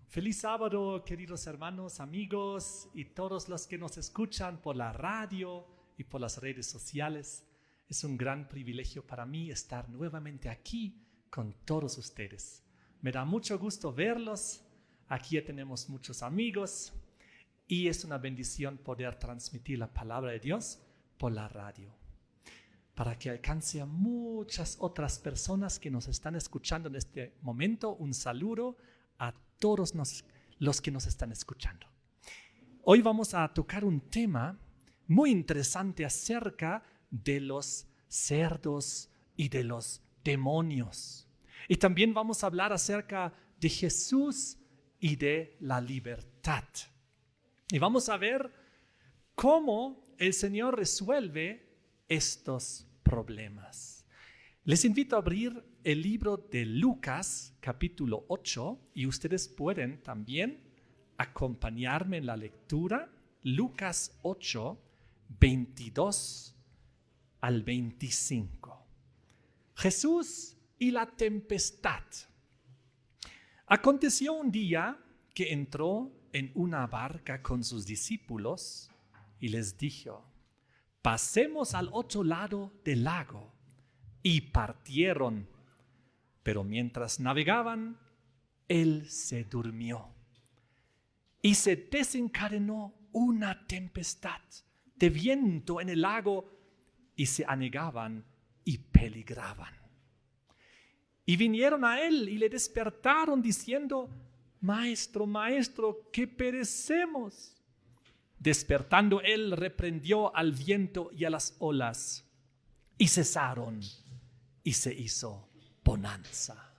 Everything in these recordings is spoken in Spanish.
Feliz sábado, queridos hermanos, amigos y todos los que nos escuchan por la radio y por las redes sociales. Es un gran privilegio para mí estar nuevamente aquí con todos ustedes. Me da mucho gusto verlos. Aquí ya tenemos muchos amigos y es una bendición poder transmitir la palabra de Dios por la radio, para que alcance a muchas otras personas que nos están escuchando en este momento. Un saludo a todos los que nos están escuchando. Hoy vamos a tocar un tema muy interesante acerca de los cerdos y de los demonios. Y también vamos a hablar acerca de Jesús y de la libertad. Y vamos a ver cómo el Señor resuelve estos problemas. Les invito a abrir el libro de Lucas, capítulo 8, y ustedes pueden también acompañarme en la lectura. Lucas 8, 22 al 25. Jesús y la tempestad. Aconteció un día que entró en una barca con sus discípulos y les dijo: pasemos al otro lado del lago. Y partieron, pero mientras navegaban, él se durmió. Y se desencadenó una tempestad de viento en el lago, y se anegaban y peligraban. Y vinieron a él y le despertaron diciendo: Maestro, maestro, que perecemos. Despertando él, reprendió al viento y a las olas, y cesaron, y se hizo bonanza.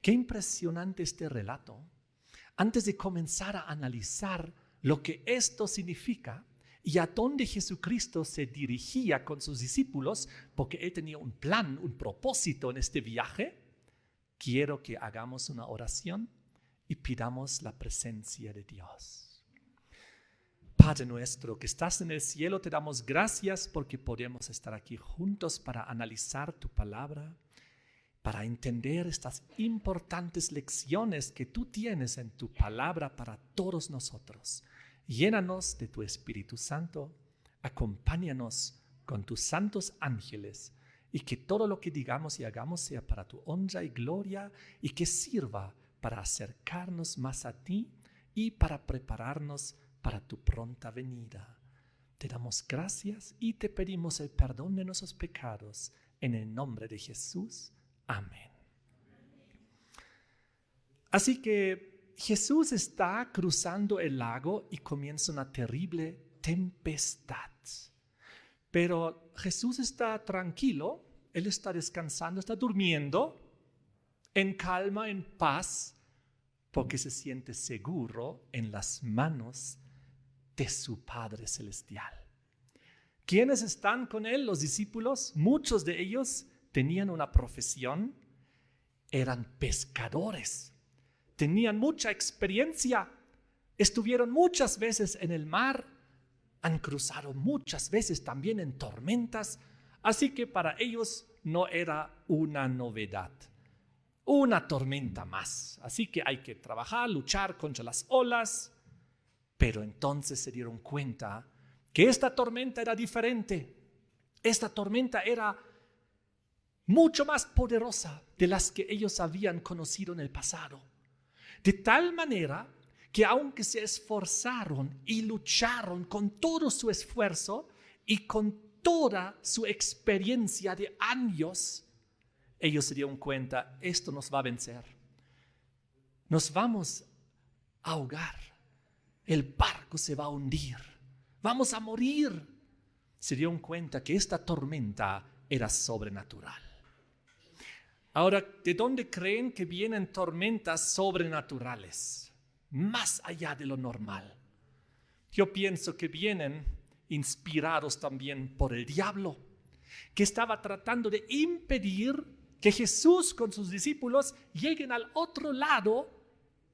Qué impresionante este relato. Antes de comenzar a analizar lo que esto significa y a dónde Jesucristo se dirigía con sus discípulos, porque él tenía un plan, un propósito en este viaje, quiero que hagamos una oración y pidamos la presencia de Dios. Padre nuestro que estás en el cielo, te damos gracias porque podemos estar aquí juntos para analizar tu palabra, para entender estas importantes lecciones que tú tienes en tu palabra para todos nosotros. Llénanos de tu Espíritu Santo, acompáñanos con tus santos ángeles y que todo lo que digamos y hagamos sea para tu honra y gloria y que sirva para acercarnos más a ti y para prepararnos para tu pronta venida. Te damos gracias y te pedimos el perdón de nuestros pecados en el nombre de Jesús. Amén. Así que Jesús está cruzando el lago y comienza una terrible tempestad. Pero Jesús está tranquilo, él está descansando, está durmiendo en calma, en paz, porque se siente seguro en las manos de su Padre Celestial. ¿Quiénes están con él? Los discípulos. Muchos de ellos tenían una profesión, eran pescadores, tenían mucha experiencia, estuvieron muchas veces en el mar, han cruzado muchas veces también en tormentas, así que para ellos no era una novedad. Una tormenta más, así que hay que trabajar, luchar contra las olas. Pero entonces se dieron cuenta que esta tormenta era diferente. Esta tormenta era mucho más poderosa de las que ellos habían conocido en el pasado. De tal manera que aunque se esforzaron y lucharon con todo su esfuerzo y con toda su experiencia de años, ellos se dieron cuenta: esto nos va a vencer. Nos vamos a ahogar. El barco se va a hundir. Vamos a morir. Se dieron cuenta que esta tormenta era sobrenatural. Ahora, ¿de dónde creen que vienen tormentas sobrenaturales? Más allá de lo normal. Yo pienso que vienen inspirados también por el diablo, que estaba tratando de impedir que Jesús con sus discípulos lleguen al otro lado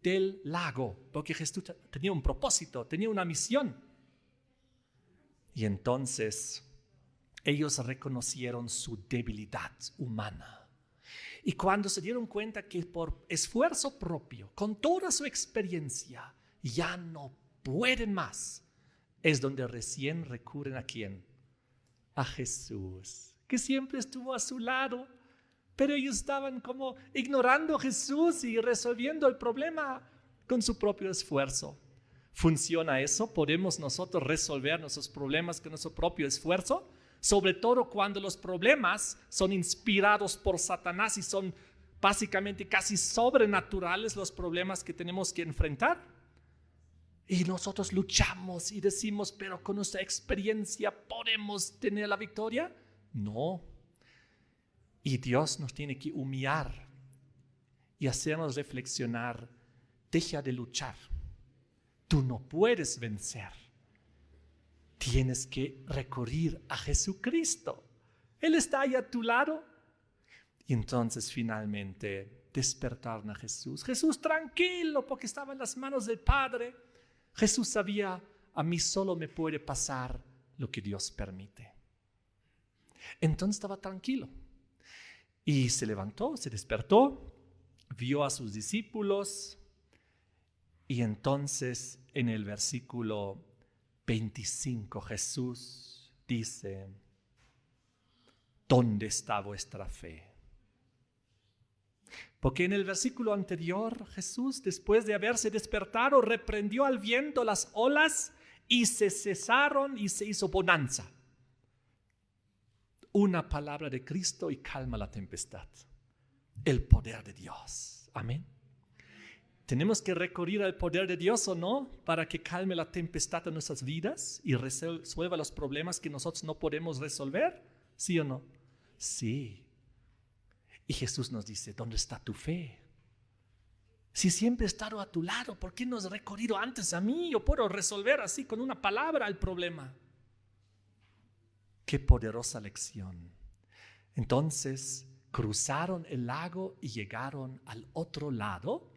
del lago, porque Jesús tenía un propósito, tenía una misión. Y entonces ellos reconocieron su debilidad humana Y cuando se dieron cuenta que por esfuerzo propio, con toda su experiencia, ya no pueden más, es donde recién recurren ¿a quién? A Jesús, que siempre estuvo a su lado, pero ellos estaban como ignorando a Jesús y resolviendo el problema con su propio esfuerzo. ¿Funciona eso? ¿Podemos nosotros resolver nuestros problemas con nuestro propio esfuerzo? Sobre todo cuando los problemas son inspirados por Satanás y son básicamente casi sobrenaturales los problemas que tenemos que enfrentar. Y nosotros luchamos y decimos, pero con nuestra experiencia podemos tener la victoria. No. Y Dios nos tiene que humillar y hacernos reflexionar. Deja de luchar. Tú no puedes vencer. Tienes que recurrir a Jesucristo. Él está ahí a tu lado. Y entonces finalmente despertaron a Jesús. Jesús tranquilo porque estaba en las manos del Padre. Jesús sabía, a mí solo me puede pasar lo que Dios permite. Entonces estaba tranquilo. Y se levantó, se despertó, vio a sus discípulos. Y entonces en el versículo 25 Jesús dice, ¿dónde está vuestra fe? Porque en el versículo anterior Jesús, después de haberse despertado, reprendió al viento, las olas, y se cesaron y se hizo bonanza. Una palabra de Cristo y calma la tempestad. El poder de Dios. Amén. ¿Tenemos que recurrir al poder de Dios o no para que calme la tempestad en nuestras vidas y resuelva los problemas que nosotros no podemos resolver? ¿Sí o no? Sí. Y Jesús nos dice, ¿dónde está tu fe? Si siempre he estado a tu lado, ¿por qué no has recurrido antes a mí? Yo puedo resolver así con una palabra el problema. Qué poderosa lección. Entonces cruzaron el lago y llegaron al otro lado.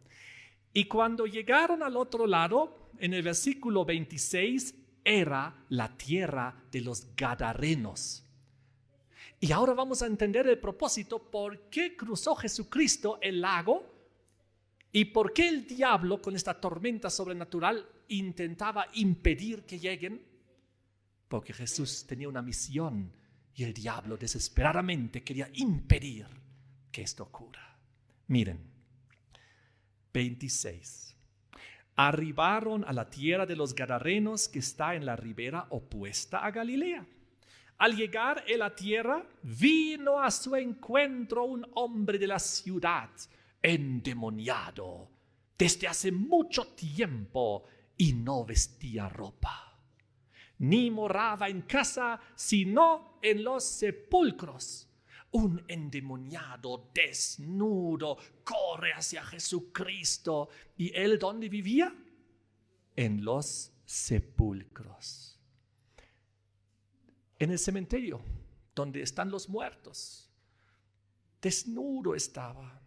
Y cuando llegaron al otro lado, en el versículo 26, era la tierra de los Gadarenos. Y ahora vamos a entender el propósito, por qué cruzó Jesucristo el lago y por qué el diablo con esta tormenta sobrenatural intentaba impedir que lleguen. Porque Jesús tenía una misión y el diablo desesperadamente quería impedir que esto ocurra. Miren. 26. Arribaron a la tierra de los Gadarenos que está en la ribera opuesta a Galilea. Al llegar en la tierra, vino a su encuentro un hombre de la ciudad, endemoniado, desde hace mucho tiempo, y no vestía ropa, ni moraba en casa, sino en los sepulcros. Un endemoniado desnudo corre hacia Jesucristo. ¿Y él dónde vivía? En los sepulcros. En el cementerio, donde están los muertos. Desnudo estaba.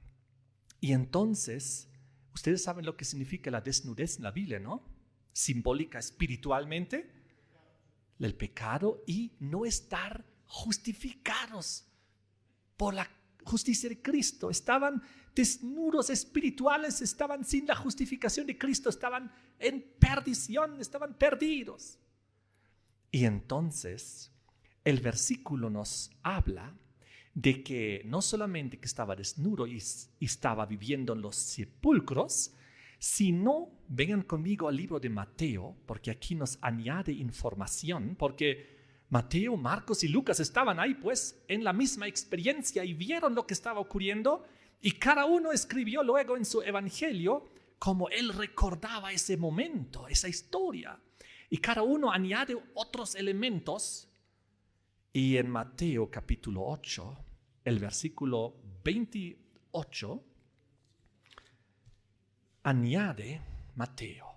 Y entonces, ustedes saben lo que significa la desnudez en la Biblia, ¿no? Simbólica espiritualmente, el pecado y no estar justificados por la justicia de Cristo. Estaban desnudos espirituales, estaban sin la justificación de Cristo, estaban en perdición, estaban perdidos. Y entonces el versículo nos habla de que no solamente que estaba desnudo y estaba viviendo en los sepulcros, sino, vengan conmigo al libro de Mateo, porque aquí nos añade información, porque Mateo, Marcos y Lucas estaban ahí pues en la misma experiencia y vieron lo que estaba ocurriendo y cada uno escribió luego en su evangelio como él recordaba ese momento, esa historia. Y cada uno añade otros elementos. Y en Mateo capítulo 8, el versículo 28, añade Mateo.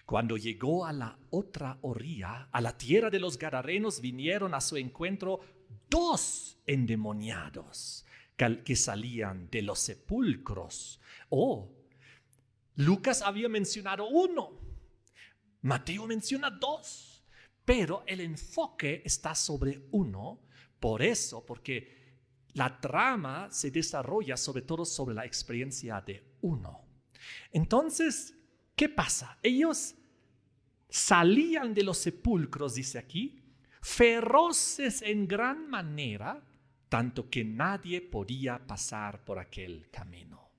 Cuando llegó a la otra orilla, a la tierra de los Gadarenos, vinieron a su encuentro 2 endemoniados que salían de los sepulcros. Lucas había mencionado 1, Mateo menciona 2, pero el enfoque está sobre 1, por eso, porque la trama se desarrolla sobre todo sobre la experiencia de uno. Entonces, ¿qué pasa? Ellos salían de los sepulcros, dice aquí, feroces en gran manera, tanto que nadie podía pasar por aquel camino.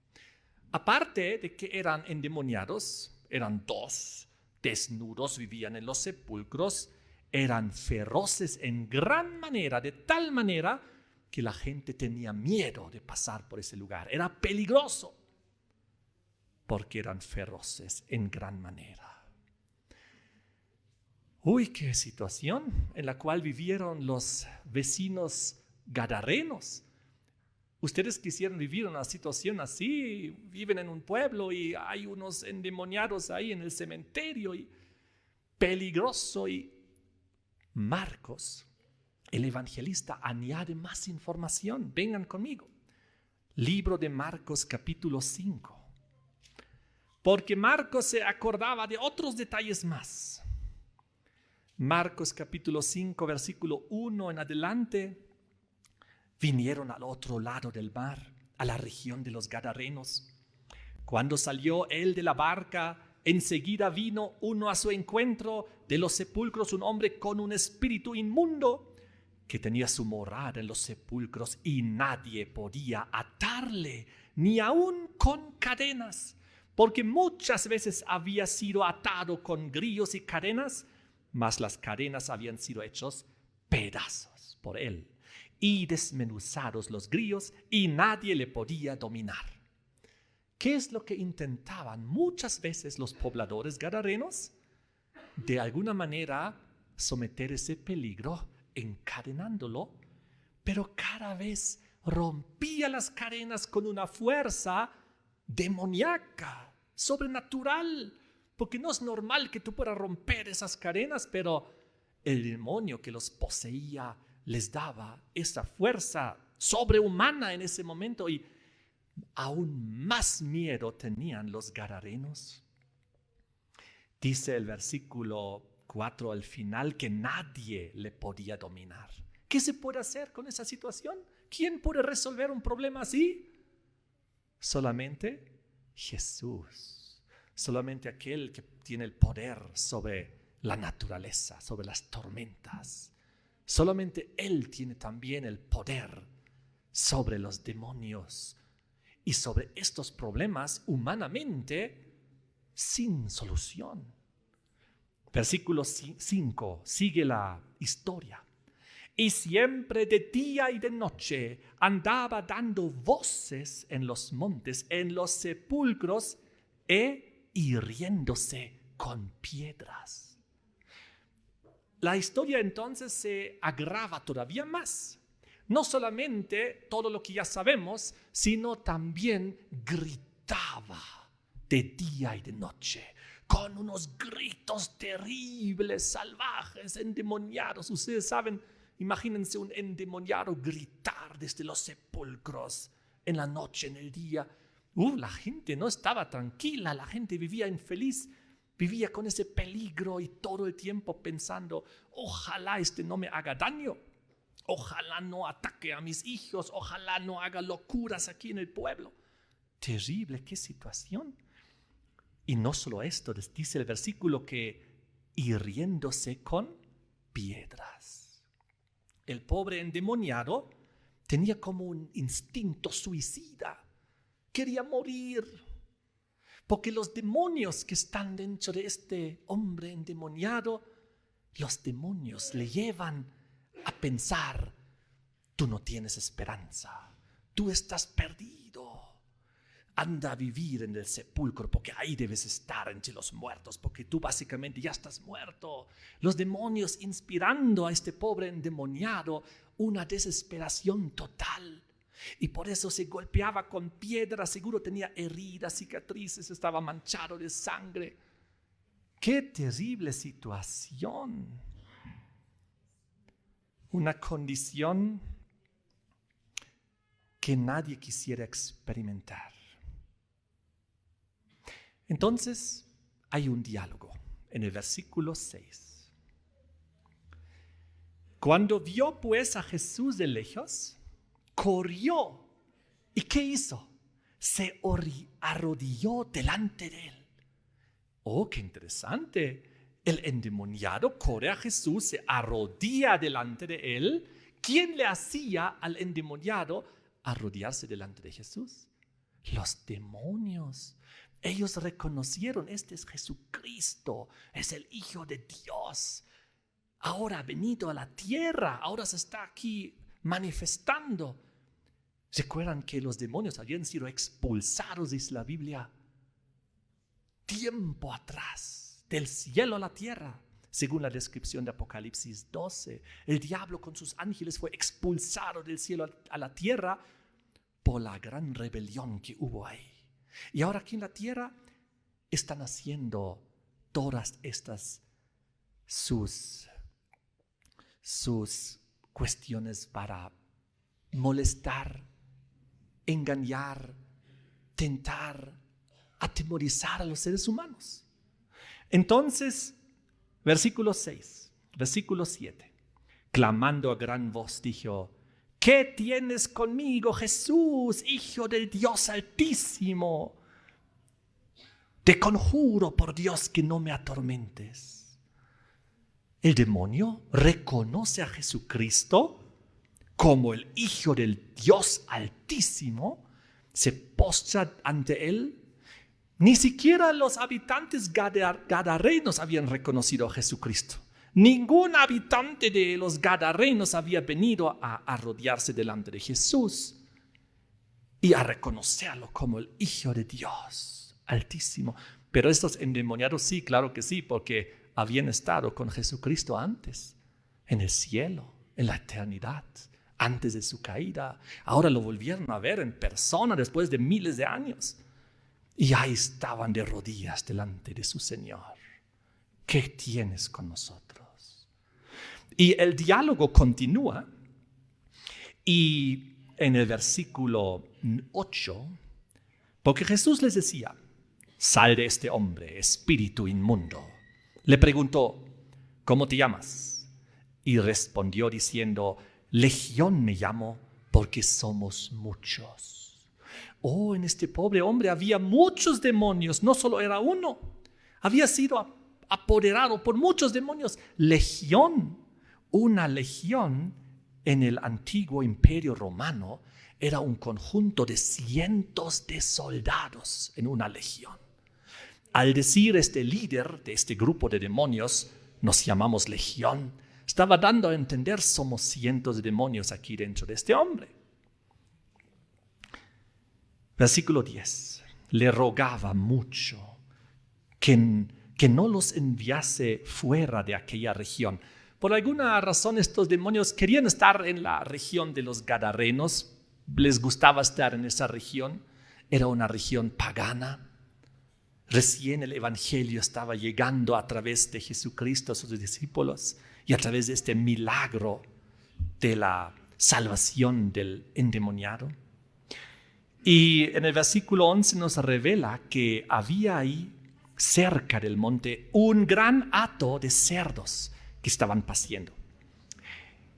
Aparte de que eran endemoniados, eran dos, desnudos, vivían en los sepulcros, eran feroces en gran manera, de tal manera que la gente tenía miedo de pasar por ese lugar. Era peligroso porque eran feroces en gran manera. Uy, qué situación en la cual vivieron los vecinos gadarenos. Ustedes quisieran vivir una situación así, viven en un pueblo y hay unos endemoniados ahí en el cementerio y peligroso. Y Marcos, el evangelista, añade más información. Vengan conmigo. Libro de Marcos, capítulo 5. Porque Marcos se acordaba de otros detalles más. Marcos capítulo 5, versículo 1 en adelante. Vinieron al otro lado del mar, a la región de los Gadarenos. Cuando salió él de la barca, enseguida vino uno a su encuentro de los sepulcros, un hombre con un espíritu inmundo, que tenía su morada en los sepulcros y nadie podía atarle, ni aun con cadenas, porque muchas veces había sido atado con grillos y cadenas, mas las cadenas habían sido hechos pedazos por él y desmenuzados los grillos y nadie le podía dominar. ¿Qué es lo que intentaban muchas veces los pobladores gadarenos? De alguna manera someter ese peligro encadenándolo, pero cada vez rompía las cadenas con una fuerza demoníaca, sobrenatural, porque no es normal que tú puedas romper esas cadenas, pero el demonio que los poseía les daba esa fuerza sobrehumana en ese momento y aún más miedo tenían los gadarenos. Dice el versículo 4 al final que nadie le podía dominar. ¿Qué se puede hacer con esa situación? ¿Quién puede resolver un problema así? Solamente Jesús. Solamente aquel que tiene el poder sobre la naturaleza, sobre las tormentas. Solamente Él tiene también el poder sobre los demonios y sobre estos problemas humanamente sin solución. Versículo 5 sigue la historia. Y siempre de día y de noche andaba dando voces en los montes, en los sepulcros e hiriéndose con piedras. La historia entonces se agrava todavía más. No solamente todo lo que ya sabemos, sino también gritaba de día y de noche, con unos gritos terribles, salvajes, endemoniados. Ustedes saben, imagínense un endemoniado gritar desde los sepulcros en la noche, en el día. La gente no estaba tranquila, la gente vivía infeliz. Vivía con ese peligro y todo el tiempo pensando, ojalá no me haga daño, ojalá no ataque a mis hijos, ojalá no haga locuras aquí en el pueblo. Terrible, qué situación. Y no solo esto, dice el versículo que hiriéndose con piedras. El pobre endemoniado tenía como un instinto suicida, quería morir. Porque los demonios que están dentro de este hombre endemoniado, los demonios le llevan a pensar, tú no tienes esperanza, tú estás perdido. Anda a vivir en el sepulcro porque ahí debes estar entre los muertos, porque tú básicamente ya estás muerto. Los demonios inspirando a este pobre endemoniado una desesperación total. Y por eso se golpeaba con piedras, seguro tenía heridas, cicatrices, estaba manchado de sangre. ¡Qué terrible situación! Una condición que nadie quisiera experimentar. Entonces hay un diálogo en el versículo 6. Cuando vio pues a Jesús de lejos, corrió. ¿Y qué hizo? Se arrodilló delante de él. Oh, qué interesante. El endemoniado corre a Jesús, se arrodilla delante de él. ¿Quién le hacía al endemoniado arrodillarse delante de Jesús? Los demonios. Ellos reconocieron, este es Jesucristo, es el Hijo de Dios. Ahora ha venido a la tierra, ahora se está aquí manifestando. ¿Recuerdan que los demonios habían sido expulsados, dice la Biblia, tiempo atrás, del cielo a la tierra? Según la descripción de Apocalipsis 12, el diablo con sus ángeles fue expulsado del cielo a la tierra por la gran rebelión que hubo ahí. Y ahora aquí en la tierra están haciendo todas estas sus cuestiones para molestar, engañar, tentar, atemorizar a los seres humanos. Entonces, versículo 6, versículo 7, clamando a gran voz dijo: ¿qué tienes conmigo, Jesús, Hijo del Dios Altísimo? Te conjuro por Dios que no me atormentes. El demonio reconoce a Jesucristo como el Hijo del Dios Altísimo, se postra ante él. Ni siquiera los habitantes gadarenos habían reconocido a Jesucristo. Ningún habitante de los gadarenos había venido a arrodillarse delante de Jesús y a reconocerlo como el Hijo de Dios Altísimo. Pero estos endemoniados sí, claro que sí, porque habían estado con Jesucristo antes, en el cielo, en la eternidad, antes de su caída. Ahora lo volvieron a ver en persona después de miles de años. Y ahí estaban de rodillas delante de su Señor. ¿Qué tienes con nosotros? Y el diálogo continúa. Y en el versículo 8, porque Jesús les decía: sal de este hombre, espíritu inmundo. Le preguntó: ¿cómo te llamas? Y respondió diciendo: Legión me llamo, porque somos muchos. Oh, en este pobre hombre había muchos demonios, no solo era uno. Había sido apoderado por muchos demonios. Legión, una legión en el antiguo imperio romano era un conjunto de cientos de soldados en una legión. Al decir este líder de este grupo de demonios, nos llamamos legión, estaba dando a entender: somos cientos de demonios aquí dentro de este hombre. Versículo 10. Le rogaba mucho que no los enviase fuera de aquella región. Por alguna razón estos demonios querían estar en la región de los gadarenos. Les gustaba estar en esa región. Era una región pagana. Recién el evangelio estaba llegando a través de Jesucristo a sus discípulos y a través de este milagro de la salvación del endemoniado. Y en el versículo 11 nos revela que había ahí, cerca del monte, un gran hato de cerdos que estaban paciendo.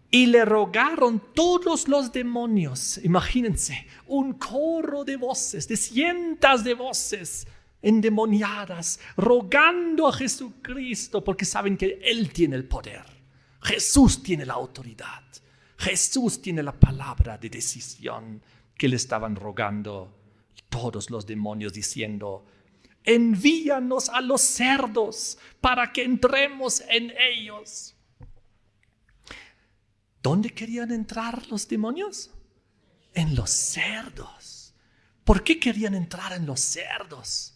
Y le rogaron todos los demonios, imagínense, un coro de voces, de cientos de voces endemoniadas, rogando a Jesucristo, porque saben que Él tiene el poder. Jesús tiene la autoridad. Jesús tiene la palabra de decisión, que le estaban rogando todos los demonios diciendo: envíanos a los cerdos para que entremos en ellos. ¿Dónde querían entrar los demonios? En los cerdos. ¿Por qué querían entrar en los cerdos?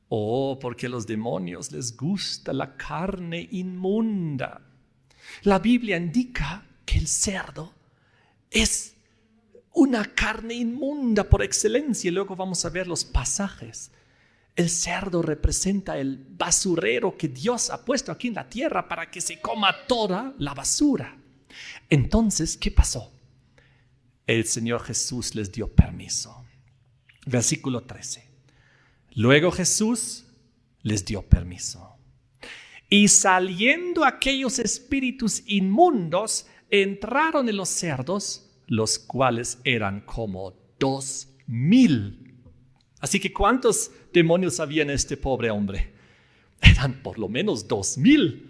Oh, porque a los demonios les gusta la carne inmunda. La Biblia indica que el cerdo es una carne inmunda por excelencia. Y luego vamos a ver los pasajes. El cerdo representa el basurero que Dios ha puesto aquí en la tierra para que se coma toda la basura. Entonces, ¿qué pasó? El Señor Jesús les dio permiso. Versículo 13. Luego Jesús les dio permiso. Y saliendo aquellos espíritus inmundos, entraron en los cerdos, los cuales eran como 2,000. Así que ¿cuántos demonios había en este pobre hombre? Eran por lo menos 2,000.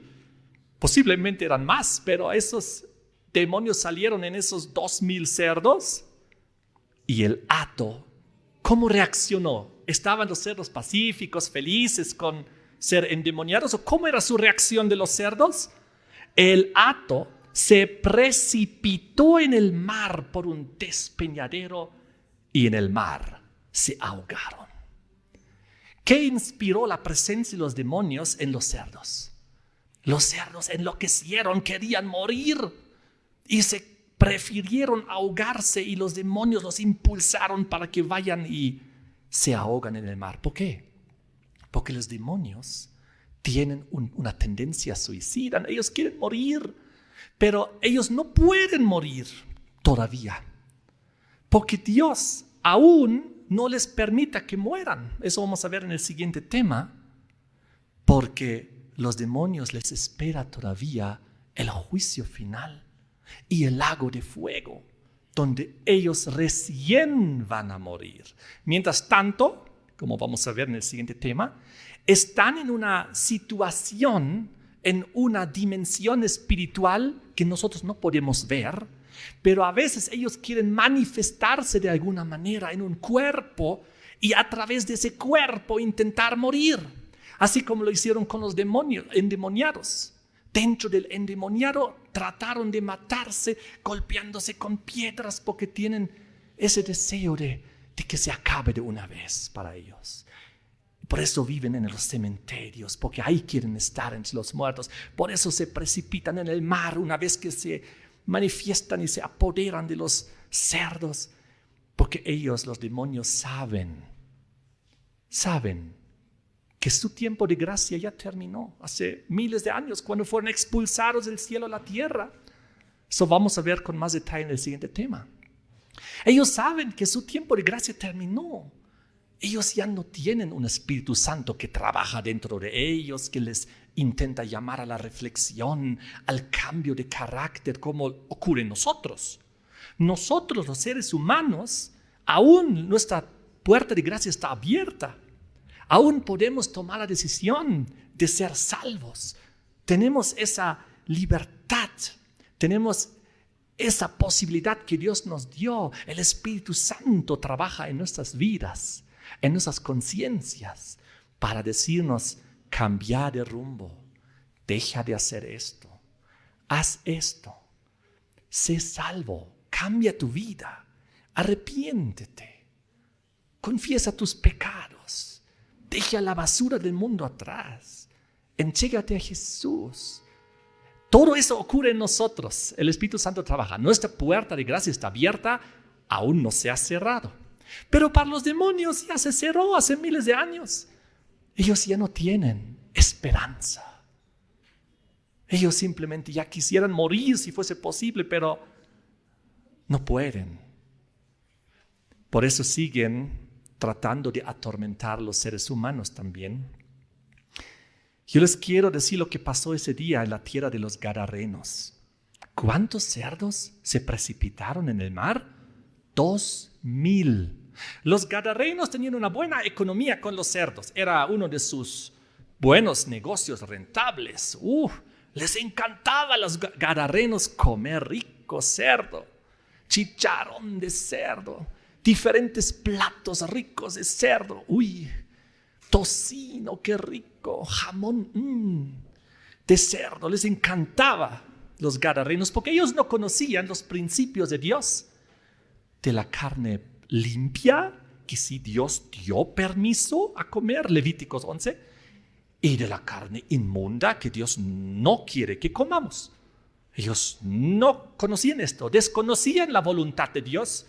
Posiblemente eran más, pero esos demonios salieron en esos 2,000 cerdos. Y el hato, ¿cómo reaccionó? ¿Estaban los cerdos pacíficos, felices con ser endemoniados? ¿O cómo era su reacción de los cerdos? El hato se precipitó en el mar por un despeñadero y en el mar se ahogaron. ¿Qué inspiró la presencia de los demonios en los cerdos? Los cerdos enloquecieron, querían morir y se prefirieron ahogarse, y los demonios los impulsaron para que vayan y se ahogan en el mar. ¿Por qué? Porque los demonios tienen una tendencia suicida. Ellos quieren morir, pero ellos no pueden morir todavía, porque Dios aún no les permita que mueran. Eso vamos a ver en el siguiente tema, porque los demonios les espera todavía el juicio final y el lago de fuego, donde ellos recién van a morir. Mientras tanto, como vamos a ver en el siguiente tema, están en una situación, en una dimensión espiritual que nosotros no podemos ver, pero a veces ellos quieren manifestarse de alguna manera en un cuerpo y a través de ese cuerpo intentar morir, así como lo hicieron con los demonios endemoniados. Dentro del endemoniado trataron de matarse golpeándose con piedras porque tienen ese deseo de que se acabe de una vez para ellos. Por eso viven en los cementerios, porque ahí quieren estar entre los muertos. Por eso se precipitan en el mar una vez que se manifiestan y se apoderan de los cerdos, porque ellos, los demonios, saben que su tiempo de gracia ya terminó hace miles de años, cuando fueron expulsados del cielo a la tierra. Eso vamos a ver con más detalle en el siguiente tema. Ellos saben que su tiempo de gracia terminó. Ellos ya no tienen un Espíritu Santo que trabaja dentro de ellos, que les intenta llamar a la reflexión, al cambio de carácter, como ocurre en nosotros. Nosotros, los seres humanos, aún nuestra puerta de gracia está abierta. Aún podemos tomar la decisión de ser salvos. Tenemos esa libertad, tenemos esa posibilidad que Dios nos dio. El Espíritu Santo trabaja en nuestras vidas, en nuestras conciencias, para decirnos: cambia de rumbo, deja de hacer esto, haz esto, sé salvo, cambia tu vida, arrepiéntete, confiesa tus pecados. Deja la basura del mundo atrás. Entrégate a Jesús. Todo eso ocurre en nosotros. El Espíritu Santo trabaja. Nuestra puerta de gracia está abierta, aún no se ha cerrado. Pero para los demonios ya se cerró hace miles de años. Ellos ya no tienen esperanza. Ellos simplemente ya quisieran morir si fuese posible, pero no pueden. Por eso siguen tratando de atormentar a los seres humanos también. Yo les quiero decir lo que pasó ese día en la tierra de los Gadarenos. ¿Cuántos cerdos se precipitaron en el mar? 2,000. Los Gadarenos tenían una buena economía con los cerdos. Era uno de sus buenos negocios rentables. Les encantaba a los Gadarenos comer rico cerdo, chicharrón de cerdo, diferentes platos ricos de cerdo. Tocino, qué rico, jamón de cerdo. Les encantaba los Gadarenos porque ellos no conocían los principios de Dios, de la carne limpia, que sí Dios dio permiso a comer, Levíticos 11, y de la carne inmunda que Dios no quiere que comamos. Ellos no conocían esto, desconocían la voluntad de Dios.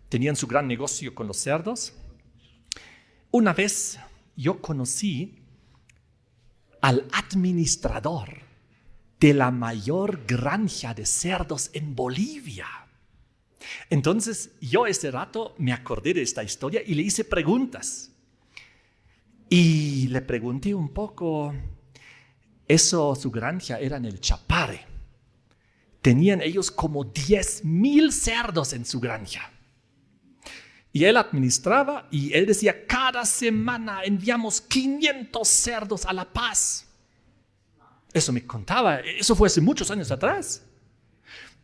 Tenían su gran negocio con los cerdos. Una vez yo conocí al administrador de la mayor granja de cerdos en Bolivia. Entonces yo ese rato me acordé de esta historia y le hice preguntas. Y le pregunté un poco, su granja era en el Chapare. tenían ellos como 10,000 cerdos en su granja. Y él administraba y él decía, cada semana enviamos 500 cerdos a La Paz. Eso me contaba, eso fue hace muchos años atrás.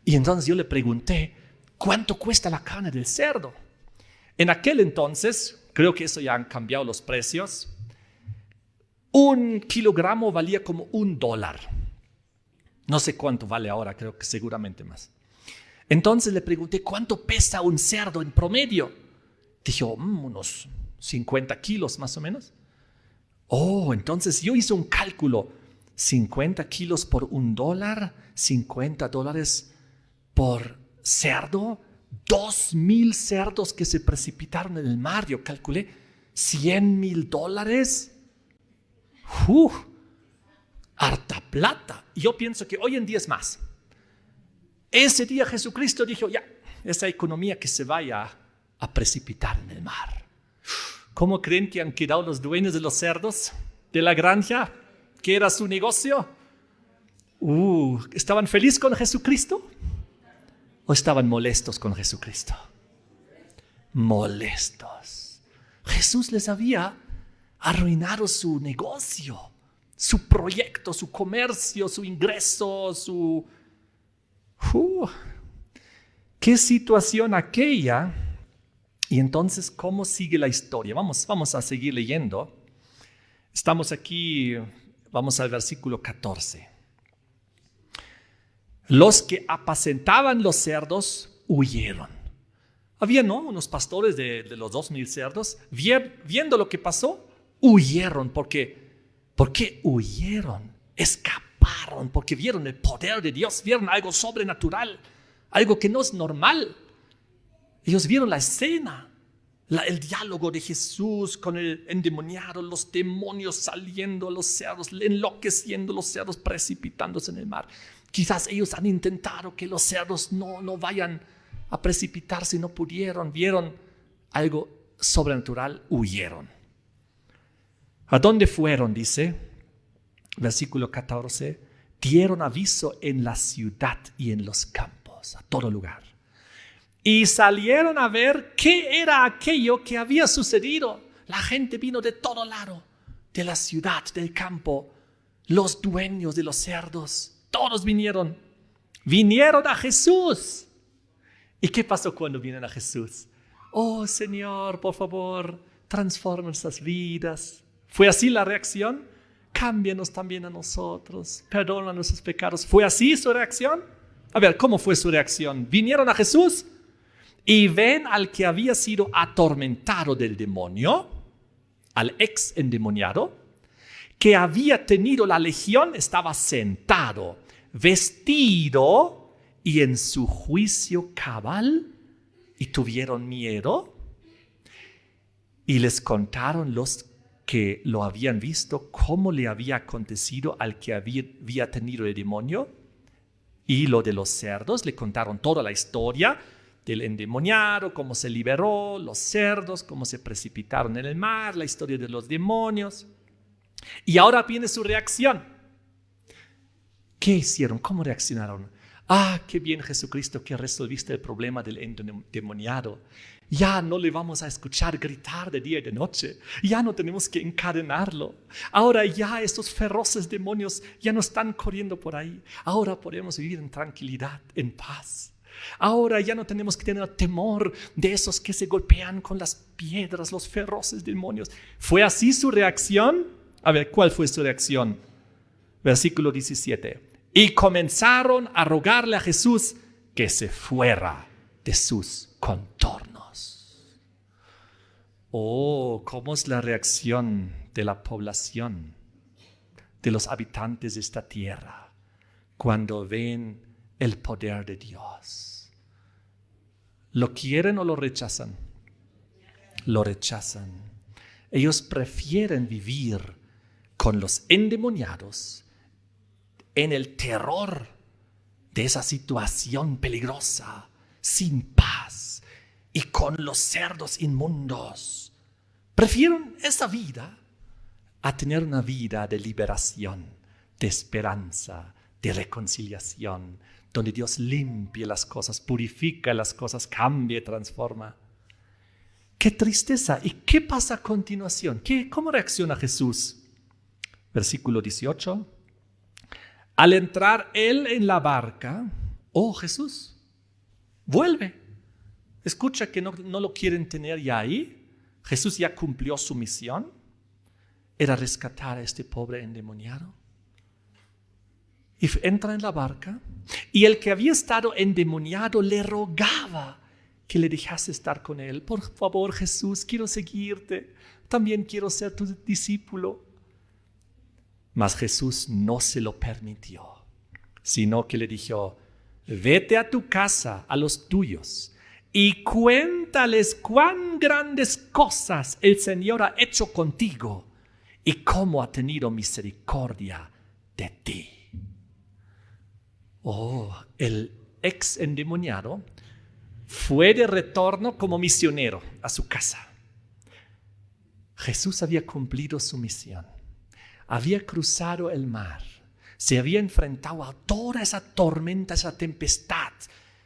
Y entonces yo le pregunté, ¿cuánto cuesta la carne del cerdo? En aquel entonces, creo que eso ya han cambiado los precios, 1 kilogramo valía como $1. No sé cuánto vale ahora, creo que seguramente más. Entonces le pregunté, ¿cuánto pesa un cerdo en promedio? Dijo, unos 50 kilos más o menos. Oh, entonces yo hice un cálculo. 50 kilos por $1, $50 por cerdo, 2,000 cerdos que se precipitaron en el mar. Yo calculé $100,000. Harta plata. Y yo pienso que hoy en día es más. Ese día Jesucristo dijo, ya, esa economía que se vaya a precipitar en el mar. ¿Cómo creen que han quedado los dueños de los cerdos de la granja? ¿Qué era su negocio? ¿Estaban felices con Jesucristo? ¿O estaban molestos con Jesucristo? Molestos. Jesús les había arruinado su negocio, su proyecto, su comercio, su ingreso, ¿Qué situación aquella? Y entonces, ¿cómo sigue la historia? Vamos a seguir leyendo. Estamos aquí, vamos al versículo 14. Los que apacentaban los cerdos huyeron. Había, ¿no?, unos pastores de los 2,000 cerdos. Viendo lo que pasó, huyeron. ¿Por qué huyeron? Escaparon porque vieron el poder de Dios, vieron algo sobrenatural, algo que no es normal. Ellos vieron la escena, el diálogo de Jesús con el endemoniado, los demonios saliendo, los cerdos enloqueciendo, los cerdos precipitándose en el mar. Quizás ellos han intentado que los cerdos no vayan a precipitarse y no pudieron. Vieron algo sobrenatural, huyeron. ¿A dónde fueron? Dice, versículo 14, dieron aviso en la ciudad y en los campos, a todo lugar. Y salieron a ver qué era aquello que había sucedido. La gente vino de todo lado, de la ciudad, del campo. Los dueños de los cerdos, todos vinieron a Jesús. ¿Y qué pasó cuando vienen a Jesús? Oh, Señor, por favor, transforma nuestras vidas. ¿Fue así la reacción? Cámbianos también a nosotros, perdona nuestros pecados. ¿Fue así su reacción? A ver, ¿cómo fue su reacción? Vinieron a Jesús y ven al que había sido atormentado del demonio, al ex endemoniado, que había tenido la legión, estaba sentado, vestido y en su juicio cabal, y tuvieron miedo y les contaron los que lo habían visto cómo le había acontecido al que había tenido el demonio. Y lo de los cerdos, le contaron toda la historia del endemoniado, cómo se liberó, los cerdos, cómo se precipitaron en el mar, la historia de los demonios. Y ahora viene su reacción. ¿Qué hicieron? ¿Cómo reaccionaron? Ah, qué bien, Jesucristo, que resolviste el problema del endemoniado. Ya no le vamos a escuchar gritar de día y de noche. Ya no tenemos que encadenarlo. Ahora ya estos feroces demonios ya no están corriendo por ahí. Ahora podemos vivir en tranquilidad, en paz. Ahora ya no tenemos que tener temor de esos que se golpean con las piedras, los feroces demonios. ¿Fue así su reacción? A ver, ¿cuál fue su reacción? Versículo 17. Y comenzaron a rogarle a Jesús que se fuera de sus contornos. Oh, ¿cómo es la reacción de la población, de los habitantes de esta tierra, cuando ven el poder de Dios? ¿Lo quieren o lo rechazan? Lo rechazan. Ellos prefieren vivir con los endemoniados en el terror de esa situación peligrosa, sin paz y con los cerdos inmundos. Prefieren esa vida a tener una vida de liberación, de esperanza, de reconciliación, donde Dios limpia las cosas, purifica las cosas, cambia, transforma. ¡Qué tristeza! ¿Y qué pasa a continuación? ¿Cómo reacciona Jesús? Versículo 18. Al entrar él en la barca, Jesús, vuelve. Escucha que no lo quieren tener ya ahí. Jesús ya cumplió su misión. Era rescatar a este pobre endemoniado. Y entra en la barca. Y el que había estado endemoniado le rogaba que le dejase estar con él. Por favor, Jesús, quiero seguirte. También quiero ser tu discípulo. Mas Jesús no se lo permitió, sino que le dijo: vete a tu casa, a los tuyos, y cuéntales cuán grandes cosas el Señor ha hecho contigo y cómo ha tenido misericordia de ti. El ex endemoniado fue de retorno como misionero a su casa. Jesús había cumplido su misión. Había cruzado el mar. Se había enfrentado a toda esa tormenta, esa tempestad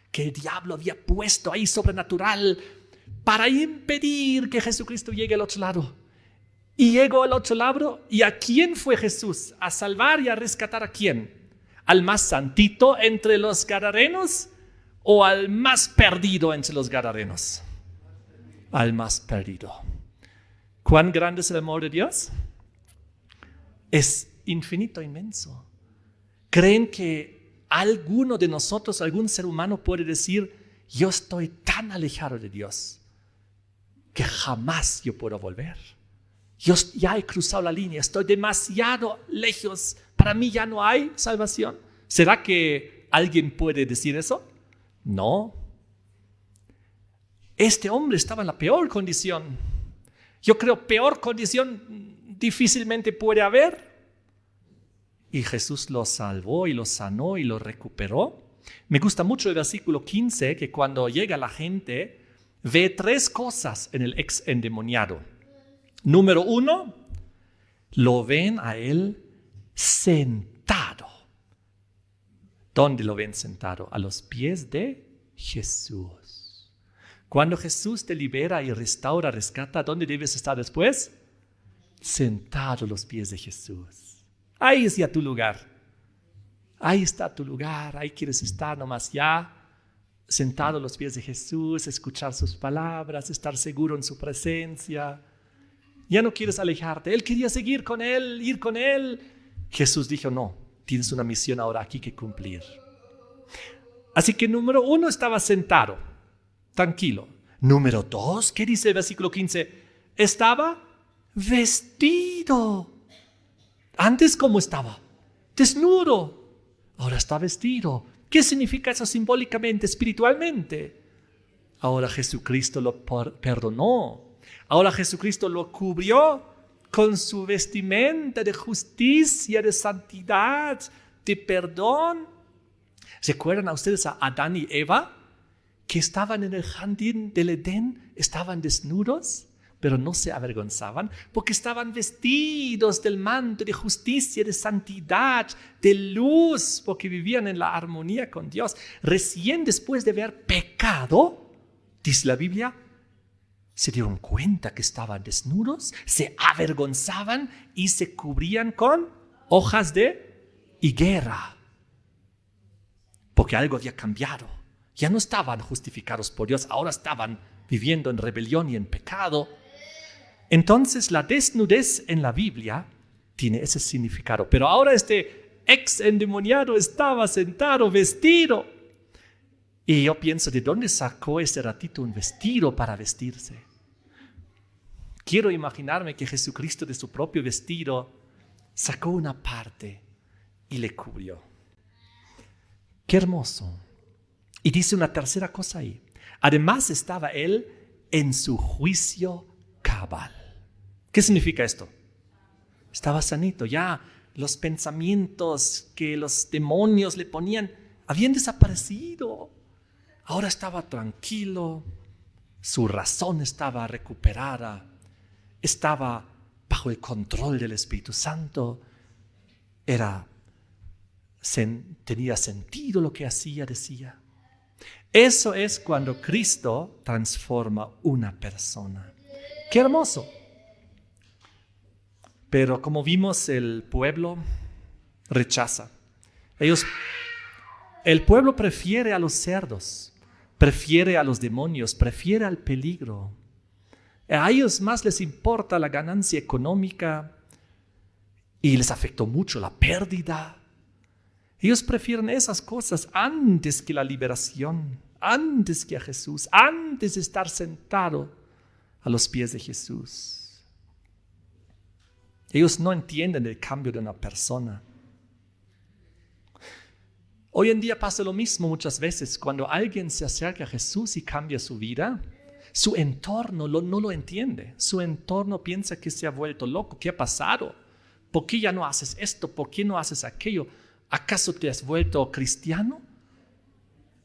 que el diablo había puesto ahí sobrenatural para impedir que Jesucristo llegue al otro lado. Y llegó al otro lado. ¿Y a quién fue Jesús? ¿A salvar y a rescatar a quién? ¿Al más santito entre los gadarenos o al más perdido entre los gadarenos? Al más perdido. ¿Cuán grande es el amor de Dios? Es infinito, inmenso. ¿Creen que alguno de nosotros, algún ser humano puede decir: yo estoy tan alejado de Dios que jamás yo puedo volver? Yo ya he cruzado la línea, estoy demasiado lejos, para mí ya no hay salvación. ¿Será que alguien puede decir eso? No. Este hombre estaba en la peor condición. Yo creo peor condición difícilmente puede haber. Y Jesús lo salvó y lo sanó y lo recuperó. Me gusta mucho el versículo 15, que cuando llega la gente, ve 3 cosas en el ex endemoniado. Número 1, lo ven a él sentado. ¿Dónde lo ven sentado? A los pies de Jesús. Cuando Jesús te libera y restaura, rescata, ¿dónde debes estar después? Sentado a los pies de Jesús. Ahí es ya tu lugar. Ahí está tu lugar. Ahí quieres estar nomás ya. Sentado a los pies de Jesús, escuchar sus palabras, estar seguro en su presencia. Ya no quieres alejarte. Él quería seguir con él, ir con él. Jesús dijo: no, tienes una misión ahora aquí que cumplir. Así que número 1, estaba sentado, tranquilo. Número 2, ¿qué dice el versículo 15? Estaba vestido. Antes, ¿cómo estaba? Desnudo. Ahora está vestido. ¿Qué significa eso simbólicamente, espiritualmente? Ahora Jesucristo lo perdonó. Ahora Jesucristo lo cubrió con su vestimenta de justicia, de santidad, de perdón. ¿Recuerdan a ustedes a Adán y Eva? Que estaban en el jardín del Edén, estaban desnudos, pero no se avergonzaban, porque estaban vestidos del manto de justicia, de santidad, de luz, porque vivían en la armonía con Dios. Recién después de haber pecado, dice la Biblia, se dieron cuenta que estaban desnudos, se avergonzaban y se cubrían con hojas de higuera, porque algo había cambiado. Ya no estaban justificados por Dios, ahora estaban viviendo en rebelión y en pecado. Entonces la desnudez en la Biblia tiene ese significado. Pero ahora este ex endemoniado estaba sentado, vestido. Y yo pienso, ¿de dónde sacó ese ratito un vestido para vestirse? Quiero imaginarme que Jesucristo de su propio vestido sacó una parte y le cubrió. ¡Qué hermoso! Y dice una tercera cosa ahí. Además estaba él en su juicio cabal. ¿Qué significa esto? Estaba sanito, ya los pensamientos que los demonios le ponían habían desaparecido. Ahora estaba tranquilo, su razón estaba recuperada, estaba bajo el control del Espíritu Santo, era tenía sentido lo que hacía, decía. Eso es cuando Cristo transforma una persona. ¡Qué hermoso! Pero como vimos, el pueblo rechaza. El pueblo prefiere a los cerdos, prefiere a los demonios, prefiere al peligro. A ellos más les importa la ganancia económica y les afectó mucho la pérdida. Ellos prefieren esas cosas antes que la liberación, antes que a Jesús, antes de estar sentado a los pies de Jesús. Ellos no entienden el cambio de una persona. Hoy en día pasa lo mismo muchas veces. Cuando alguien se acerca a Jesús y cambia su vida, su entorno no lo entiende. Su entorno piensa que se ha vuelto loco. ¿Qué ha pasado? ¿Por qué ya no haces esto? ¿Por qué no haces aquello? ¿Acaso te has vuelto cristiano?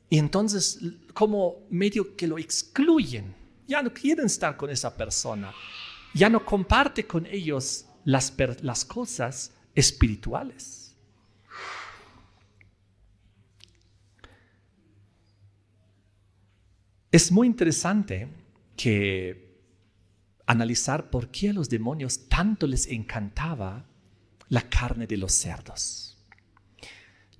Y entonces, como medio que lo excluyen, ya no quieren estar con esa persona, ya no comparte con ellos las cosas espirituales. Es muy interesante que analizar por qué a los demonios tanto les encantaba la carne de los cerdos.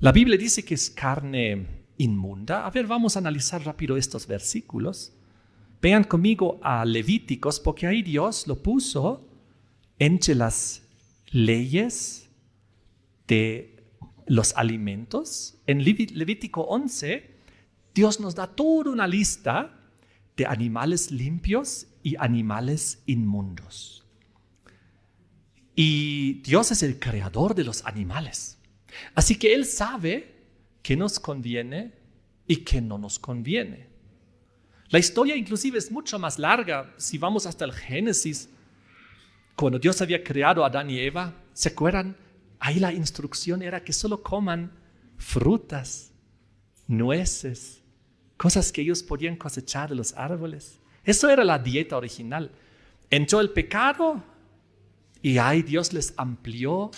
La Biblia dice que es carne inmunda. A ver, vamos a analizar rápido estos versículos. Vean conmigo a Levíticos, porque ahí Dios lo puso entre las leyes de los alimentos. En Levítico 11, Dios nos da toda una lista de animales limpios y animales inmundos. Y Dios es el creador de los animales. Así que Él sabe qué nos conviene y qué no nos conviene. La historia inclusive es mucho más larga. Si vamos hasta el Génesis, cuando Dios había creado a Adán y Eva, ¿se acuerdan? Ahí la instrucción era que solo coman frutas, nueces, cosas que ellos podían cosechar de los árboles. Eso era la dieta original. Entró el pecado y ahí Dios les amplió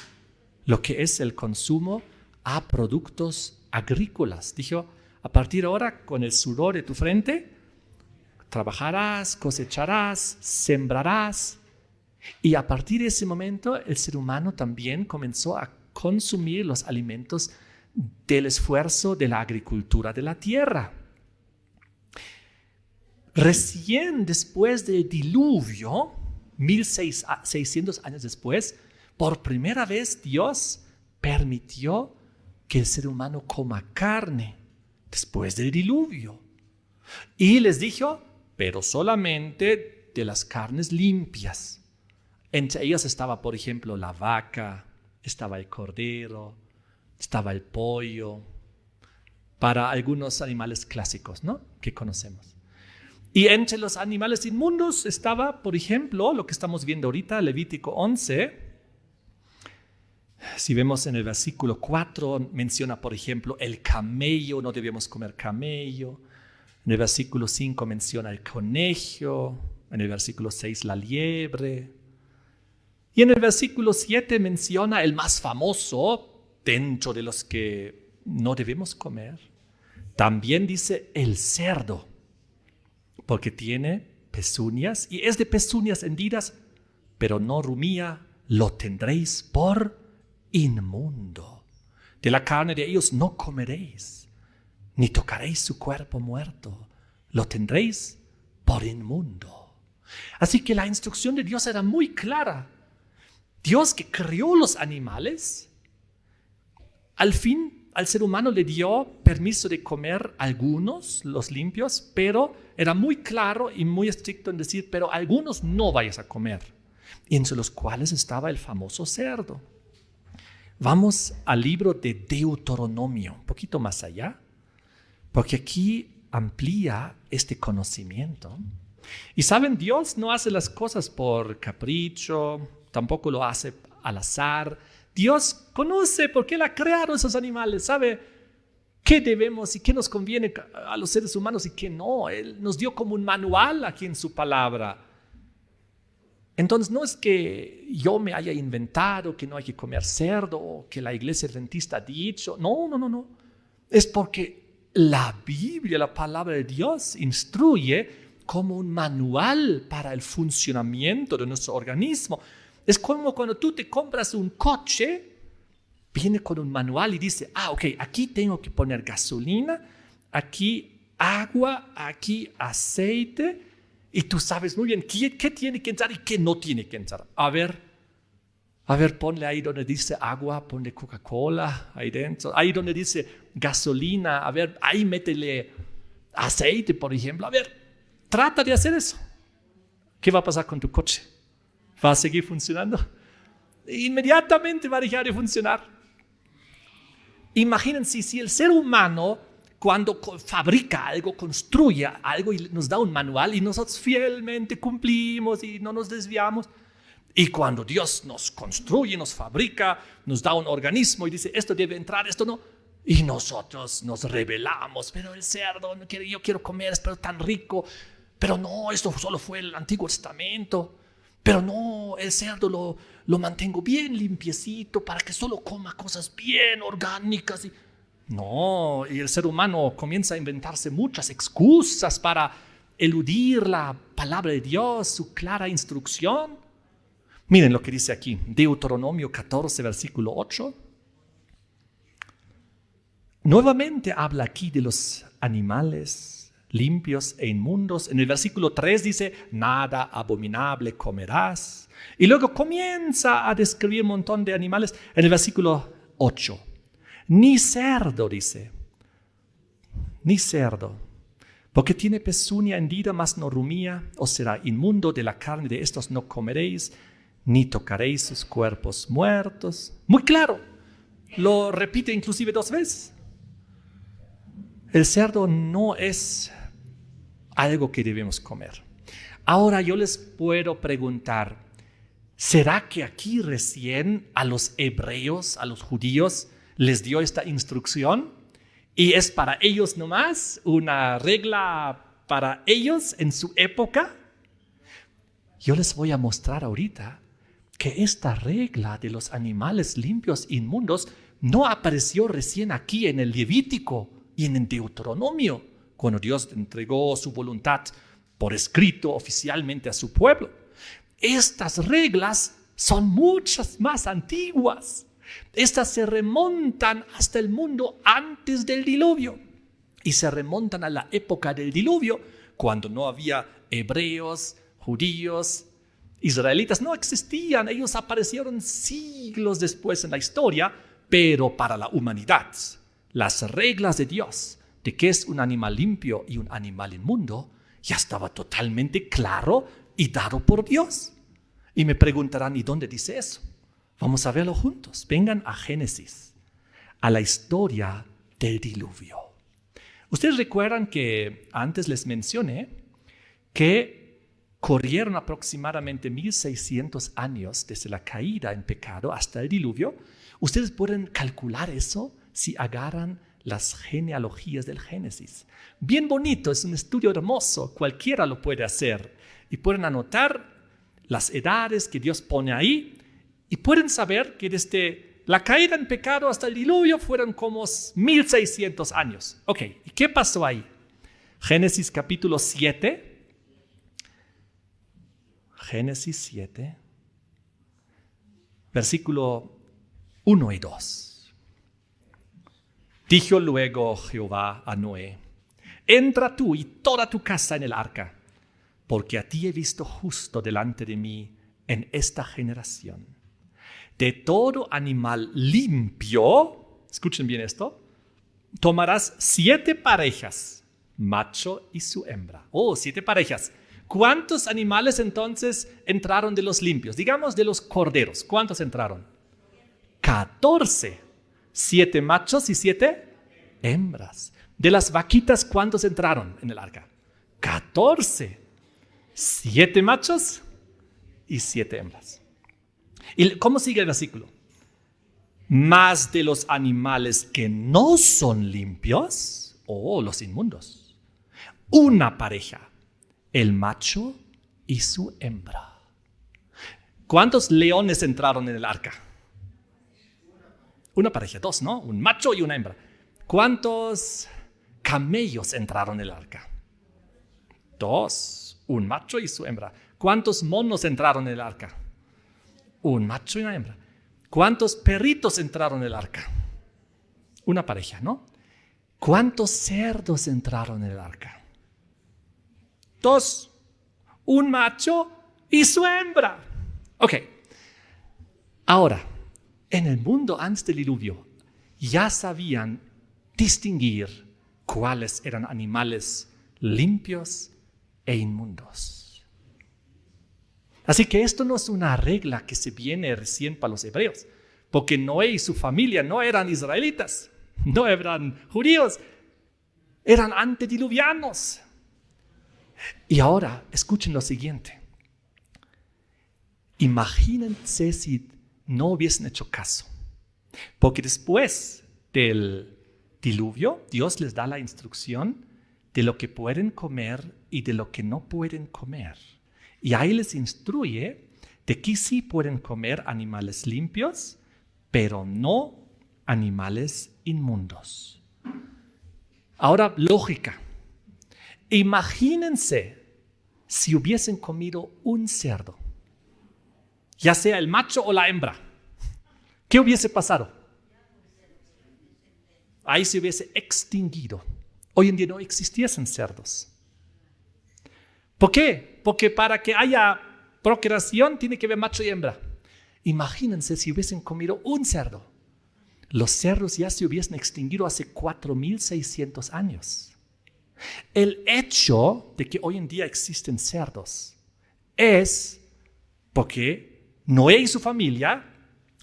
lo que es el consumo a productos agrícolas. Dijo, a partir de ahora, con el sudor de tu frente, trabajarás, cosecharás, sembrarás. Y a partir de ese momento, el ser humano también comenzó a consumir los alimentos del esfuerzo de la agricultura de la tierra. Recién después del diluvio, 1600 años después, por primera vez Dios permitió que el ser humano coma carne después del diluvio. Y les dijo, pero solamente de las carnes limpias. Entre ellas estaba, por ejemplo, la vaca, estaba el cordero, estaba el pollo, para algunos animales clásicos, ¿no?, que conocemos. Y entre los animales inmundos estaba, por ejemplo, lo que estamos viendo ahorita, Levítico 11. Si vemos en el versículo 4, menciona, por ejemplo, el camello, no debemos comer camello. En el versículo 5 menciona el conejo. En el versículo 6, la liebre. Y en el versículo 7 menciona el más famoso dentro de los que no debemos comer. También dice el cerdo, porque tiene pezuñas y es de pezuñas hendidas, pero no rumía, lo tendréis por inmundo. De la carne de ellos no comeréis, ni tocaréis su cuerpo muerto, lo tendréis por inmundo. Así que la instrucción de Dios era muy clara. Dios, que creó los animales, al fin al ser humano le dio permiso de comer algunos, los limpios, pero era muy claro y muy estricto en decir, pero algunos no vayas a comer, entre los cuales estaba el famoso cerdo. Vamos al libro de Deuteronomio, un poquito más allá, porque aquí amplía este conocimiento. Y saben, Dios no hace las cosas por capricho, tampoco lo hace al azar. Dios conoce por qué Él ha creado esos animales, sabe qué debemos y qué nos conviene a los seres humanos y qué no. Él nos dio como un manual aquí en su palabra. Entonces no es que yo me haya inventado que no hay que comer cerdo o que la iglesia adventista ha dicho. No. Es porque la Biblia, la palabra de Dios, instruye como un manual para el funcionamiento de nuestro organismo. Es como cuando tú te compras un coche, viene con un manual y dice, ok, aquí tengo que poner gasolina, aquí agua, aquí aceite, y tú sabes muy bien qué tiene que entrar y qué no tiene que entrar. A ver, ponle ahí donde dice agua, ponle Coca-Cola ahí dentro. Ahí donde dice gasolina, a ver, ahí métele aceite, por ejemplo. A ver, trata de hacer eso. ¿Qué va a pasar con tu coche? ¿Va a seguir funcionando? Inmediatamente va a dejar de funcionar. Imagínense si el ser humano, cuando fabrica algo, construye algo y nos da un manual y nosotros fielmente cumplimos y no nos desviamos. Y cuando Dios nos construye, nos fabrica, nos da un organismo y dice, esto debe entrar, esto no. Y nosotros nos rebelamos, pero el cerdo, yo quiero comer, pero tan rico. Pero no, esto solo fue el Antiguo Testamento. Pero no, el cerdo lo mantengo bien limpiecito para que solo coma cosas bien orgánicas. No, y el ser humano comienza a inventarse muchas excusas para eludir la palabra de Dios, su clara instrucción. Miren lo que dice aquí, Deuteronomio 14, versículo 8. Nuevamente habla aquí de los animales limpios e inmundos. En el versículo 3 dice, nada abominable comerás. Y luego comienza a describir un montón de animales. En el versículo 8, ni cerdo, dice, ni cerdo, porque tiene pezuña hendida, mas no rumía, os será inmundo. De la carne de estos no comeréis, ni tocaréis sus cuerpos muertos. Muy claro, lo repite inclusive 2 veces. El cerdo no es algo que debemos comer. Ahora yo les puedo preguntar, ¿será que aquí recién a los hebreos, a los judíos, les dio esta instrucción? ¿Y es para ellos nomás una regla para ellos en su época? Yo les voy a mostrar ahorita que esta regla de los animales limpios e inmundos no apareció recién aquí en el Levítico y en el Deuteronomio, cuando Dios entregó su voluntad por escrito oficialmente a su pueblo. Estas reglas son muchas más antiguas. Estas se remontan hasta el mundo antes del diluvio y se remontan a la época del diluvio, cuando no había hebreos, judíos, israelitas. No existían, ellos aparecieron siglos después en la historia, pero para la humanidad, las reglas de Dios de qué es un animal limpio y un animal inmundo ya estaba totalmente claro y dado por Dios. Y me preguntarán, ¿y dónde dice eso? Vamos a verlo juntos. Vengan a Génesis, a la historia del diluvio. Ustedes recuerdan que antes les mencioné que corrieron aproximadamente 1600 años desde la caída en pecado hasta el diluvio. Ustedes pueden calcular eso si agarran las genealogías del Génesis. Bien bonito, es un estudio hermoso, cualquiera lo puede hacer. Y pueden anotar las edades que Dios pone ahí y pueden saber que desde la caída en pecado hasta el diluvio fueron como 1600 años. Ok, ¿y qué pasó ahí? Génesis capítulo 7. Génesis 7, versículo 1 y 2. Dijo luego Jehová a Noé, entra tú y toda tu casa en el arca, porque a ti he visto justo delante de mí en esta generación. De todo animal limpio, escuchen bien esto, tomarás 7 parejas, macho y su hembra. 7 parejas. ¿Cuántos animales entonces entraron de los limpios? Digamos de los corderos. ¿Cuántos entraron? 14. 7 machos y 7 hembras. De las vaquitas, ¿cuántos entraron en el arca? 14. 7 machos y 7 hembras. ¿Y cómo sigue el versículo? Más de los animales que no son limpios, los inmundos, una pareja, el macho y su hembra. ¿Cuántos leones entraron en el arca? Una pareja, dos, ¿no? Un macho y una hembra. ¿Cuántos camellos entraron en el arca? Dos, un macho y su hembra. ¿Cuántos monos entraron en el arca? Un macho y una hembra. ¿Cuántos perritos entraron en el arca? Una pareja, ¿no? ¿Cuántos cerdos entraron en el arca? Dos, un macho y su hembra. Ok, ahora, en el mundo antes del diluvio, ya sabían distinguir cuáles eran animales limpios e inmundos. Así que esto no es una regla que se viene recién para los hebreos, porque Noé y su familia no eran israelitas, no eran judíos, eran antediluvianos. Y ahora, escuchen lo siguiente. Imagínense si no hubiesen hecho caso, porque después del diluvio, Dios les da la instrucción de lo que pueden comer y de lo que no pueden comer. Y ahí les instruye de que sí pueden comer animales limpios, pero no animales inmundos. Ahora, lógica. Imagínense si hubiesen comido un cerdo, ya sea el macho o la hembra. ¿Qué hubiese pasado? Ahí se hubiese extinguido. Hoy en día no existiesen cerdos. ¿Por qué? Porque para que haya procreación tiene que haber macho y hembra. Imagínense si hubiesen comido un cerdo. Los cerdos ya se hubiesen extinguido hace 4,600 años. El hecho de que hoy en día existen cerdos es porque Noé y su familia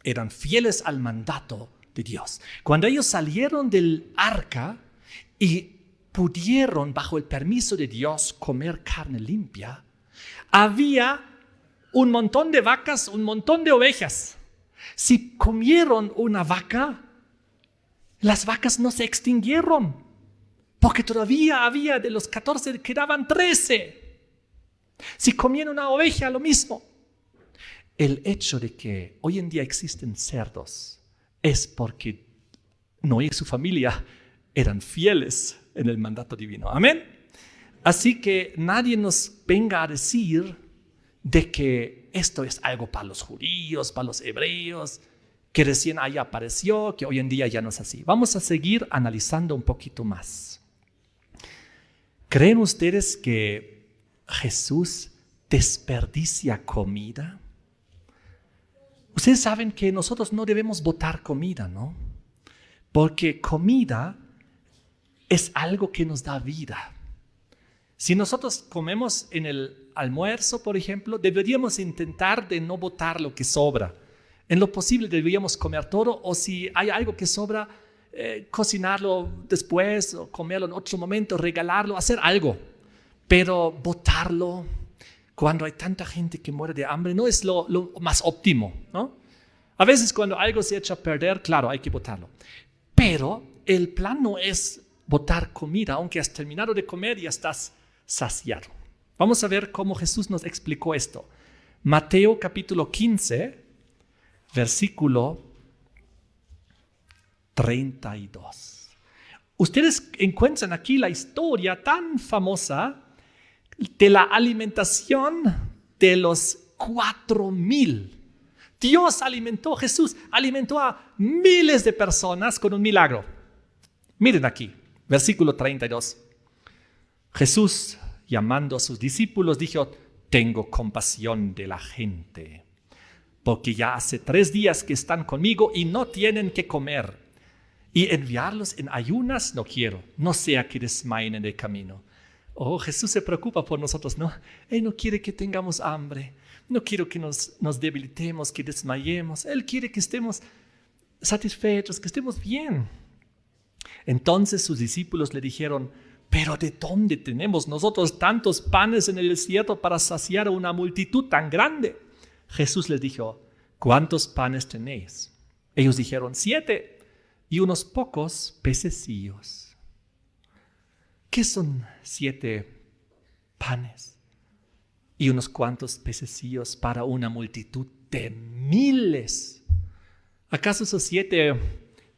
eran fieles al mandato de Dios. Cuando ellos salieron del arca y pudieron, bajo el permiso de Dios, comer carne limpia, había un montón de vacas, un montón de ovejas. Si comieron una vaca, las vacas no se extinguieron, porque todavía había de los 14, quedaban 13. Si comieron una oveja, lo mismo. El hecho de que hoy en día existen cerdos es porque Noé y su familia eran fieles en el mandato divino. Amén. Así que nadie nos venga a decir de que esto es algo para los judíos, para los hebreos, que recién ahí apareció, que hoy en día ya no es así. Vamos a seguir analizando un poquito más. ¿Creen ustedes que Jesús desperdicia comida? Ustedes saben que nosotros no debemos botar comida, ¿no? Porque comida es algo que nos da vida. Si nosotros comemos en el almuerzo, por ejemplo, deberíamos intentar de no botar lo que sobra. En lo posible deberíamos comer todo, o si hay algo que sobra, cocinarlo después o comerlo en otro momento, regalarlo, hacer algo. Pero botarlo cuando hay tanta gente que muere de hambre no es lo más óptimo, ¿no? A veces cuando algo se echa a perder, claro, hay que botarlo. Pero el plan no es botar comida, aunque has terminado de comer y estás saciado. Vamos a ver cómo Jesús nos explicó esto. Mateo capítulo 15, versículo 32. Ustedes encuentran aquí la historia tan famosa de la alimentación de los 4,000. Jesús alimentó a miles de personas con un milagro. Miren aquí, versículo 32. Jesús, llamando a sus discípulos, dijo: tengo compasión de la gente, porque ya hace 3 días que están conmigo y no tienen que comer. Y enviarlos en ayunas no quiero, no sea que desmayen en el camino. Oh, Jesús se preocupa por nosotros, ¿no? Él no quiere que tengamos hambre, no quiere que nos debilitemos, que desmayemos. Él quiere que estemos satisfechos, que estemos bien. Entonces sus discípulos le dijeron: ¿pero de dónde tenemos nosotros tantos panes en el desierto para saciar a una multitud tan grande? Jesús les dijo: ¿cuántos panes tenéis? Ellos dijeron: 7, y unos pocos pececillos. ¿Qué son 7 panes y unos cuantos pececillos para una multitud de miles. ¿Acaso esos 7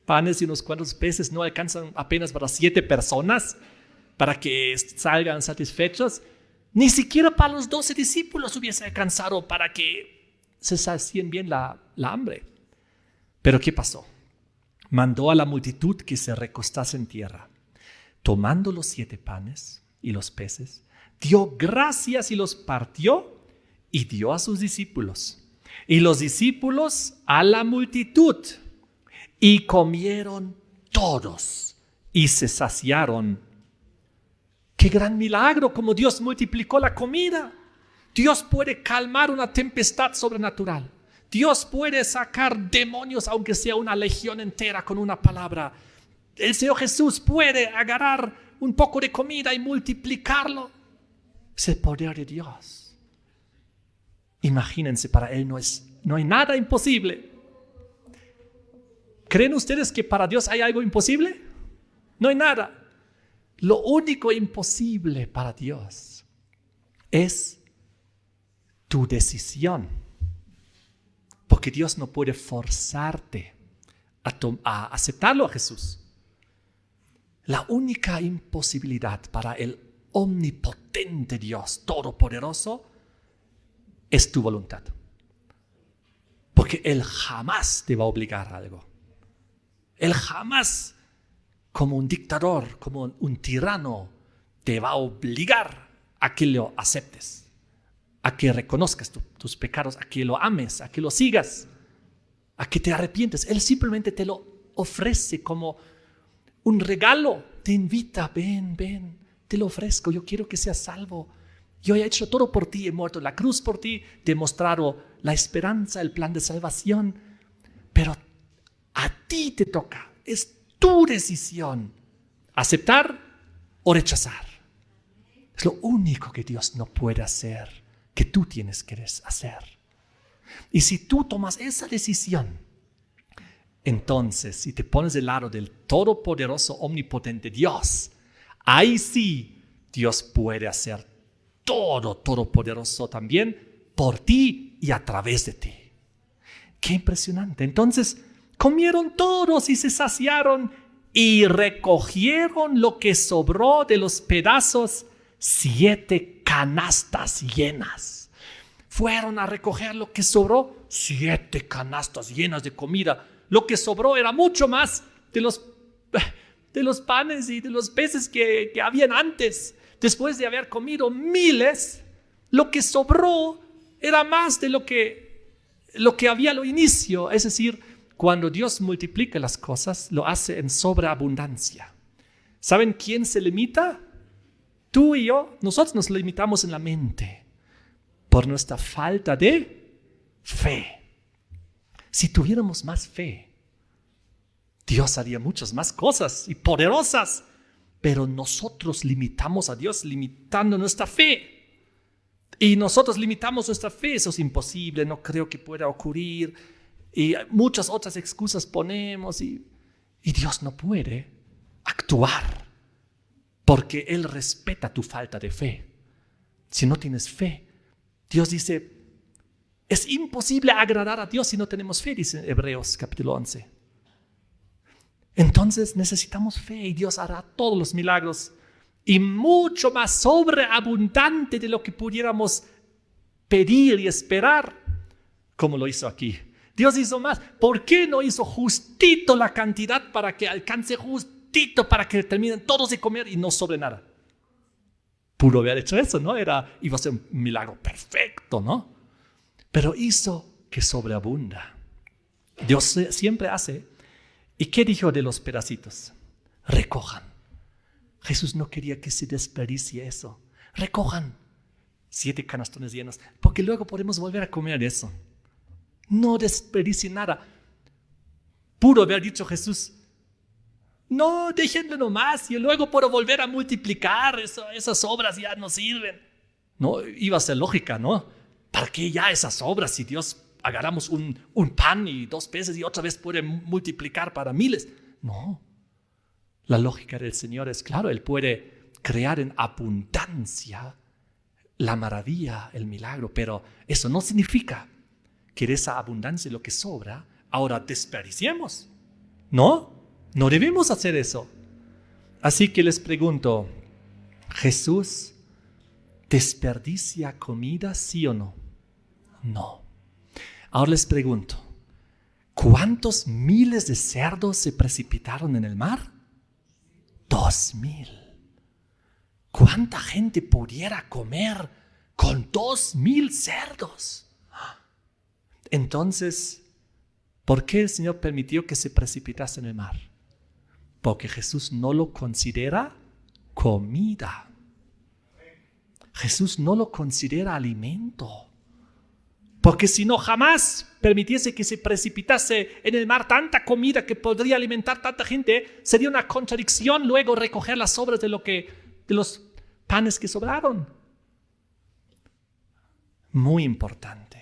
panes y unos cuantos peces no alcanzan apenas para 7 personas para que salgan satisfechos? Ni siquiera para los 12 discípulos hubiese alcanzado para que se sacien bien la hambre. Pero ¿qué pasó? Mandó a la multitud que se recostase en tierra. Tomando los 7 panes y los peces, dio gracias y los partió y dio a sus discípulos. Y los discípulos a la multitud. Y comieron todos y se saciaron. ¡Qué gran milagro! Como Dios multiplicó la comida. Dios puede calmar una tempestad sobrenatural. Dios puede sacar demonios, aunque sea una legión entera, con una palabra. El Señor Jesús puede agarrar un poco de comida y multiplicarlo. Es el poder de Dios. Imagínense, para Él no hay nada imposible. ¿Creen ustedes que para Dios hay algo imposible? No hay nada. Lo único imposible para Dios es tu decisión. Porque Dios no puede forzarte a aceptarlo a Jesús. La única imposibilidad para el omnipotente Dios todopoderoso es tu voluntad. Porque Él jamás te va a obligar a algo. Él jamás, como un dictador, como un tirano, te va a obligar a que lo aceptes, a que reconozcas tus pecados, a que lo ames, a que lo sigas, a que te arrepientes. Él simplemente te lo ofrece como un regalo. Te invita, ven, te lo ofrezco, yo quiero que seas salvo. Yo he hecho todo por ti, he muerto en la cruz por ti, te he mostrado la esperanza, el plan de salvación, pero a ti te toca, es tu decisión, aceptar o rechazar. Es lo único que Dios no puede hacer, que tú tienes que hacer. Y si tú tomas esa decisión, entonces si te pones del lado del todopoderoso, omnipotente Dios, ahí sí Dios puede hacer todopoderoso también por ti y a través de ti. Qué impresionante. Entonces comieron todos y se saciaron y recogieron lo que sobró de los pedazos, 7 canastas llenas. Fueron a recoger lo que sobró, 7 canastas llenas de comida. Lo que sobró era mucho más de los panes y de los peces que habían antes. Después de haber comido miles, lo que sobró era más de lo que había al inicio. Es decir, cuando Dios multiplica las cosas, lo hace en sobreabundancia. ¿Saben quién se limita? Tú y yo. Nosotros nos limitamos en la mente por nuestra falta de fe. Si tuviéramos más fe, Dios haría muchas más cosas y poderosas. Pero nosotros limitamos a Dios limitando nuestra fe. Y nosotros limitamos nuestra fe. Eso es imposible, no creo que pueda ocurrir. Y muchas otras excusas ponemos. Y Dios no puede actuar. Porque Él respeta tu falta de fe. Si no tienes fe, Dios dice, es imposible agradar a Dios si no tenemos fe, dice Hebreos capítulo 11. Entonces necesitamos fe y Dios hará todos los milagros y mucho más sobreabundante de lo que pudiéramos pedir y esperar, como lo hizo aquí. Dios hizo más. ¿Por qué no hizo justito la cantidad para que alcance justito, para que terminen todos de comer y no sobre nada? Pudo haber hecho eso, ¿no? Iba a ser un milagro perfecto, ¿no? Pero hizo que sobreabunda. Dios siempre hace. ¿Y qué dijo de los pedacitos? Recojan. Jesús no quería que se desperdicie eso. Recojan 7 canastones llenos, porque luego podemos volver a comer eso. No desperdicie nada. Pudo haber dicho Jesús, no, déjenlo nomás y luego puedo volver a multiplicar. Esas obras ya no sirven. No, iba a ser lógica, ¿no? ¿Para qué ya esas obras si Dios agarramos un pan y 2 peces y otra vez puede multiplicar para miles? No. La lógica del Señor es claro. Él puede crear en abundancia la maravilla, el milagro, pero eso no significa que de esa abundancia, lo que sobra, ahora desperdiciemos. No debemos hacer eso. Así que les pregunto, ¿Jesús desperdicia comida, sí o no? No. Ahora les pregunto, ¿cuántos miles de cerdos se precipitaron en el mar? 2,000. ¿Cuánta gente pudiera comer con 2,000 cerdos? Entonces, ¿por qué el Señor permitió que se precipitase en el mar? Porque Jesús no lo considera comida. Jesús no lo considera alimento. Porque si no, jamás permitiese que se precipitase en el mar tanta comida que podría alimentar tanta gente, sería una contradicción luego recoger las sobras de los panes que sobraron. Muy importante.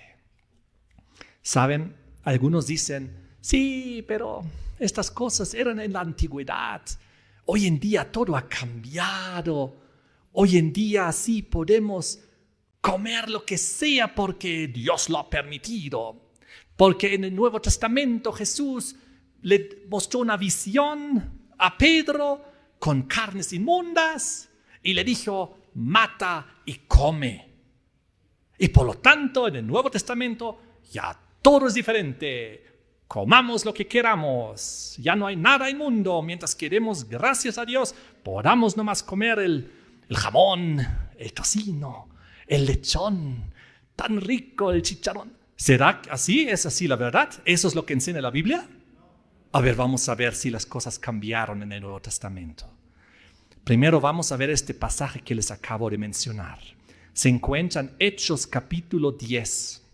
¿Saben? Algunos dicen, sí, pero estas cosas eran en la antigüedad. Hoy en día todo ha cambiado. Hoy en día sí podemos comer lo que sea porque Dios lo ha permitido. Porque en el Nuevo Testamento Jesús le mostró una visión a Pedro con carnes inmundas y le dijo, mata y come. Y por lo tanto, en el Nuevo Testamento ya todo es diferente. Comamos lo que queramos. Ya no hay nada inmundo. Mientras queremos, gracias a Dios, podamos nomás comer el jamón, el tocino, el lechón, tan rico el chicharrón. ¿Será así? ¿Es así la verdad? ¿Eso es lo que enseña la Biblia? A ver, vamos a ver si las cosas cambiaron en el Nuevo Testamento. Primero vamos a ver este pasaje que les acabo de mencionar. Se encuentra en Hechos capítulo 10.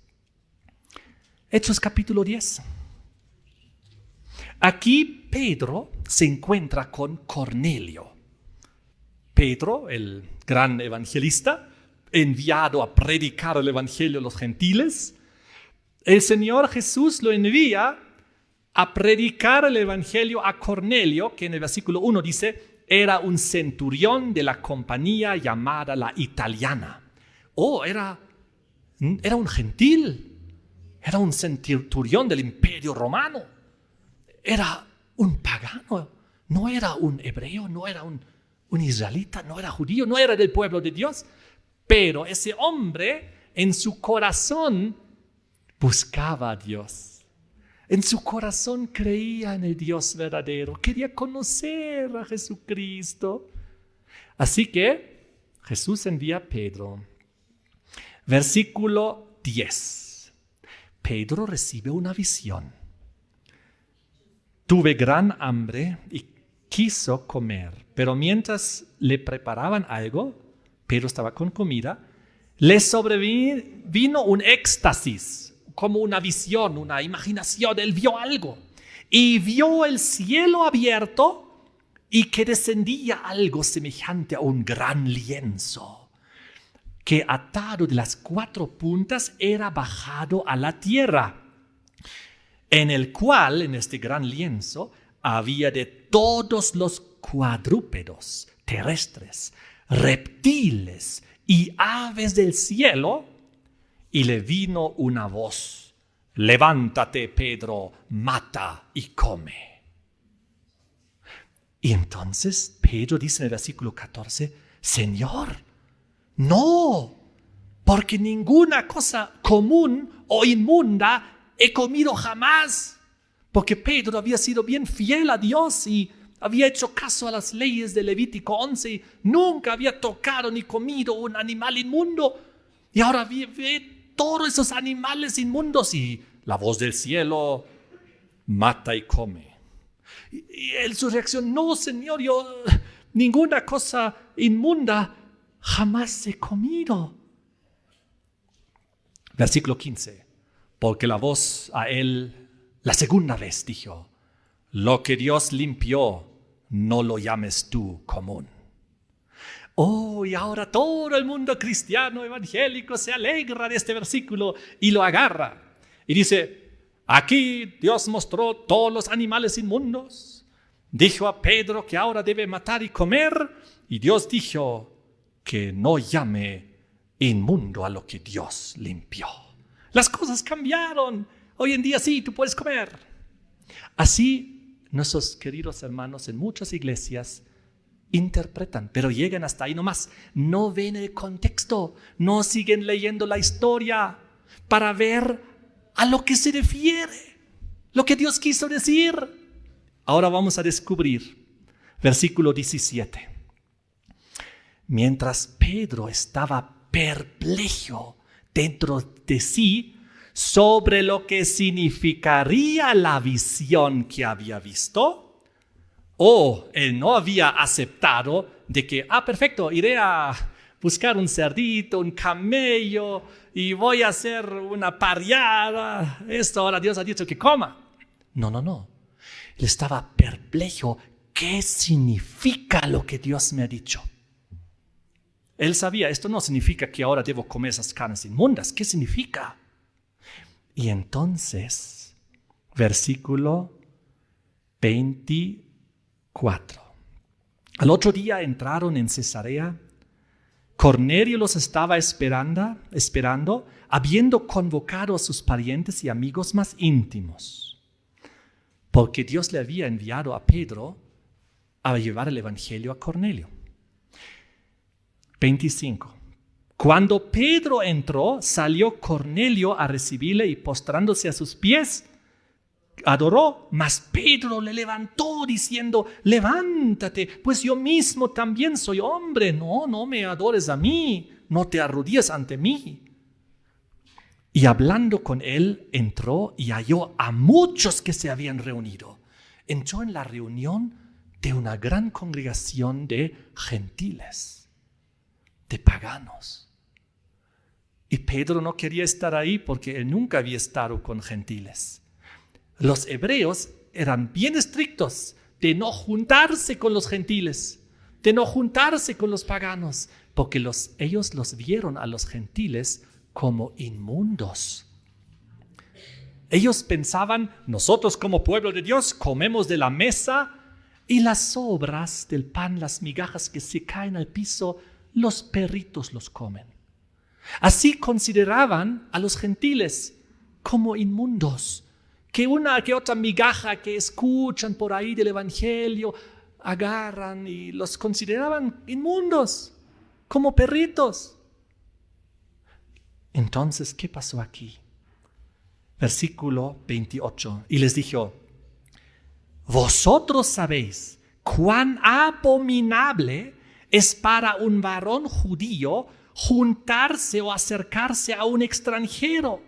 Hechos capítulo 10. Aquí Pedro se encuentra con Cornelio. Pedro, el gran evangelista, enviado a predicar el evangelio a los gentiles. El Señor Jesús lo envía a predicar el evangelio a Cornelio, que en el versículo 1 dice, era un centurión de la compañía llamada la Italiana. Era un gentil, era un centurión del Imperio Romano, era un pagano, no era un hebreo, no era un israelita, no era judío, no era del pueblo de Dios, pero ese hombre en su corazón buscaba a Dios. En su corazón creía en el Dios verdadero, quería conocer a Jesucristo. Así que Jesús envía a Pedro. Versículo 10. Pedro recibe una visión. Tuve gran hambre y quiso comer, pero mientras le preparaban algo, Pedro estaba con comida, le sobrevino un éxtasis, como una visión, una imaginación. Él vio algo y vio el cielo abierto y que descendía algo semejante a un gran lienzo, que atado de las 4 puntas era bajado a la tierra, en el cual, en este gran lienzo, había de todos los cuadrúpedos terrestres, reptiles y aves del cielo, y le vino una voz: levántate, Pedro, mata y come. Y entonces Pedro dice en el versículo 14, Señor, no, porque ninguna cosa común o inmunda he comido jamás. Porque Pedro había sido bien fiel a Dios y había hecho caso a las leyes de Levítico 11 y nunca había tocado ni comido un animal inmundo. Y ahora ve todos esos animales inmundos y la voz del cielo: mata y come. Y su reacción: no, Señor, yo ninguna cosa inmunda jamás he comido. Versículo 15. Porque la voz a él la segunda vez dijo: lo que Dios limpió, no lo llames tú común. Y ahora todo el mundo cristiano evangélico se alegra de este versículo y lo agarra. Y dice: aquí Dios mostró todos los animales inmundos. Dijo a Pedro que ahora debe matar y comer. Y Dios dijo que no llame inmundo a lo que Dios limpió. Las cosas cambiaron. Hoy en día sí, tú puedes comer. Así nuestros queridos hermanos en muchas iglesias interpretan, pero llegan hasta ahí nomás. No ven el contexto, no siguen leyendo la historia para ver a lo que se refiere, lo que Dios quiso decir. Ahora vamos a descubrir versículo 17. Mientras Pedro estaba perplejo dentro de sí sobre lo que significaría la visión que había visto, él no había aceptado de que, perfecto, iré a buscar un cerdito, un camello y voy a hacer una parrillada. Esto ahora Dios ha dicho que coma. No. Él estaba perplejo. ¿Qué significa lo que Dios me ha dicho? Él sabía, esto no significa que ahora debo comer esas carnes inmundas. ¿Qué significa? Y entonces, versículo 24. Al otro día entraron en Cesarea. Cornelio los estaba esperando, habiendo convocado a sus parientes y amigos más íntimos, porque Dios le había enviado a Pedro a llevar el evangelio a Cornelio. 25. Cuando Pedro entró, salió Cornelio a recibirle y postrándose a sus pies, adoró. Mas Pedro le levantó diciendo: levántate, pues yo mismo también soy hombre. No me adores a mí, no te arrodilles ante mí. Y hablando con él, entró y halló a muchos que se habían reunido. Entró en la reunión de una gran congregación de gentiles, de paganos. Y Pedro no quería estar ahí porque él nunca había estado con gentiles. Los hebreos eran bien estrictos de no juntarse con los gentiles, de no juntarse con los paganos, porque ellos los vieron a los gentiles como inmundos. Ellos pensaban, nosotros como pueblo de Dios comemos de la mesa y las sobras del pan, las migajas que se caen al piso, los perritos los comen. Así consideraban a los gentiles como inmundos, que una que otra migaja que escuchan por ahí del evangelio agarran y los consideraban inmundos, como perritos. Entonces, ¿qué pasó aquí? Versículo 28. Y les dijo: vosotros sabéis cuán abominable es para un varón judío juntarse o acercarse a un extranjero.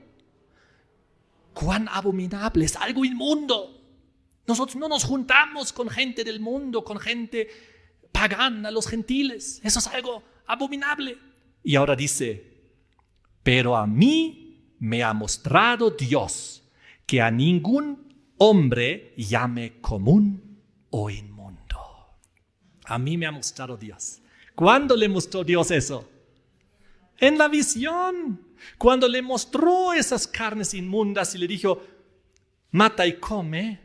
Cuán abominable, es algo inmundo. Nosotros no nos juntamos con gente del mundo, con gente pagana, los gentiles. Eso es algo abominable. Y ahora dice: pero a mí me ha mostrado Dios que a ningún hombre llame común o inmundo. A mí me ha mostrado Dios. ¿Cuándo le mostró Dios eso? En la visión. Cuando le mostró esas carnes inmundas y le dijo: mata y come.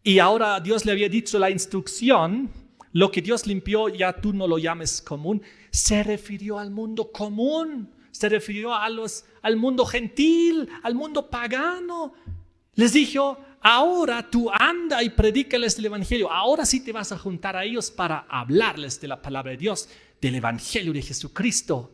Y ahora Dios le había dicho la instrucción: lo que Dios limpió ya tú no lo llames común. Se refirió al mundo común. Se refirió al mundo gentil, al mundo pagano. Les dijo: ahora tú anda y predícales el evangelio. Ahora sí te vas a juntar a ellos para hablarles de la palabra de Dios, del evangelio de Jesucristo.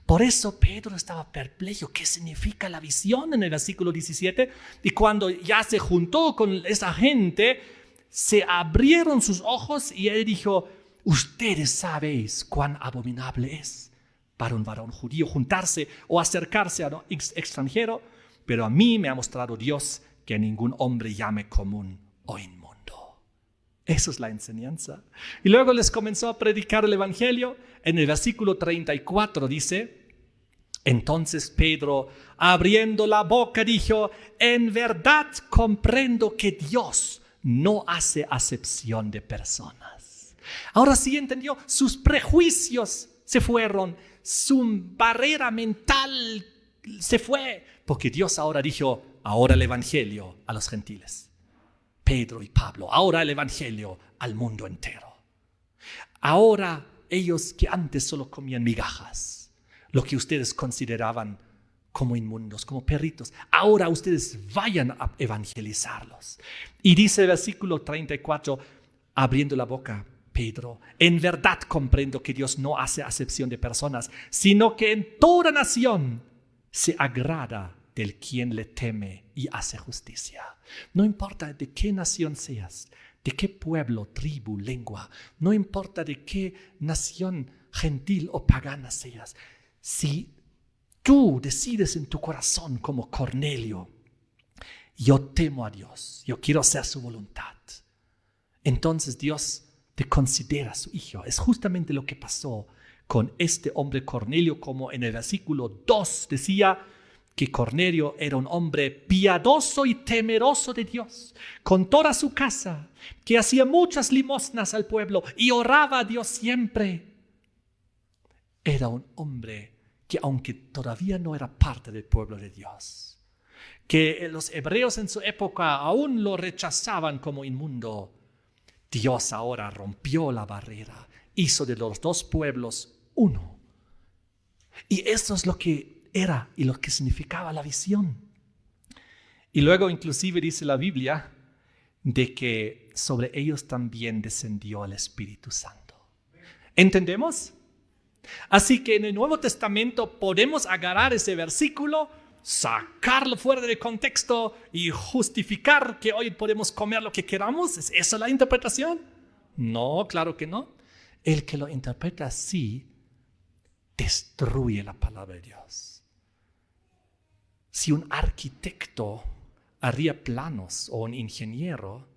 Por eso Pedro estaba perplejo. ¿Qué significa la visión en el versículo 17? Y cuando ya se juntó con esa gente, se abrieron sus ojos y él dijo: ustedes sabéis cuán abominable es para un varón judío juntarse o acercarse a un extranjero, pero a mí me ha mostrado Dios que a ningún hombre llame común o inmundo. Eso es la enseñanza. Y luego les comenzó a predicar el evangelio. En el versículo 34 dice: entonces Pedro, abriendo la boca, dijo: en verdad comprendo que Dios no hace acepción de personas. Ahora sí entendió, sus prejuicios se fueron, su barrera mental se fue, porque Dios ahora dijo: ahora el evangelio a los gentiles. Pedro y Pablo, ahora el evangelio al mundo entero. Ahora ellos que antes solo comían migajas, lo que ustedes consideraban como inmundos, como perritos. Ahora ustedes vayan a evangelizarlos. Y dice el versículo 34, abriendo la boca, Pedro, en verdad comprendo que Dios no hace acepción de personas, sino que en toda nación se agrada del quien le teme y hace justicia. No importa de qué nación seas, de qué pueblo, tribu, lengua, no importa de qué nación gentil o pagana seas, si tú decides en tu corazón como Cornelio, yo temo a Dios, yo quiero hacer su voluntad, entonces Dios te considera su hijo. Es justamente lo que pasó con este hombre Cornelio, como en el versículo 2 decía que Cornelio era un hombre piadoso y temeroso de Dios, con toda su casa, que hacía muchas limosnas al pueblo y oraba a Dios siempre. Era un hombre que, aunque todavía no era parte del pueblo de Dios, que los hebreos en su época aún lo rechazaban como inmundo, Dios ahora rompió la barrera, hizo de los dos pueblos uno. Y eso es lo que era y lo que significaba la visión. Y luego inclusive dice la Biblia de que sobre ellos también descendió el Espíritu Santo. ¿Entendemos? Así que en el Nuevo Testamento podemos agarrar ese versículo, sacarlo fuera del contexto y justificar que hoy podemos comer lo que queramos. ¿Es esa la interpretación? No, claro que no. El que lo interpreta así destruye la palabra de Dios. Si un arquitecto haría planos o un ingeniero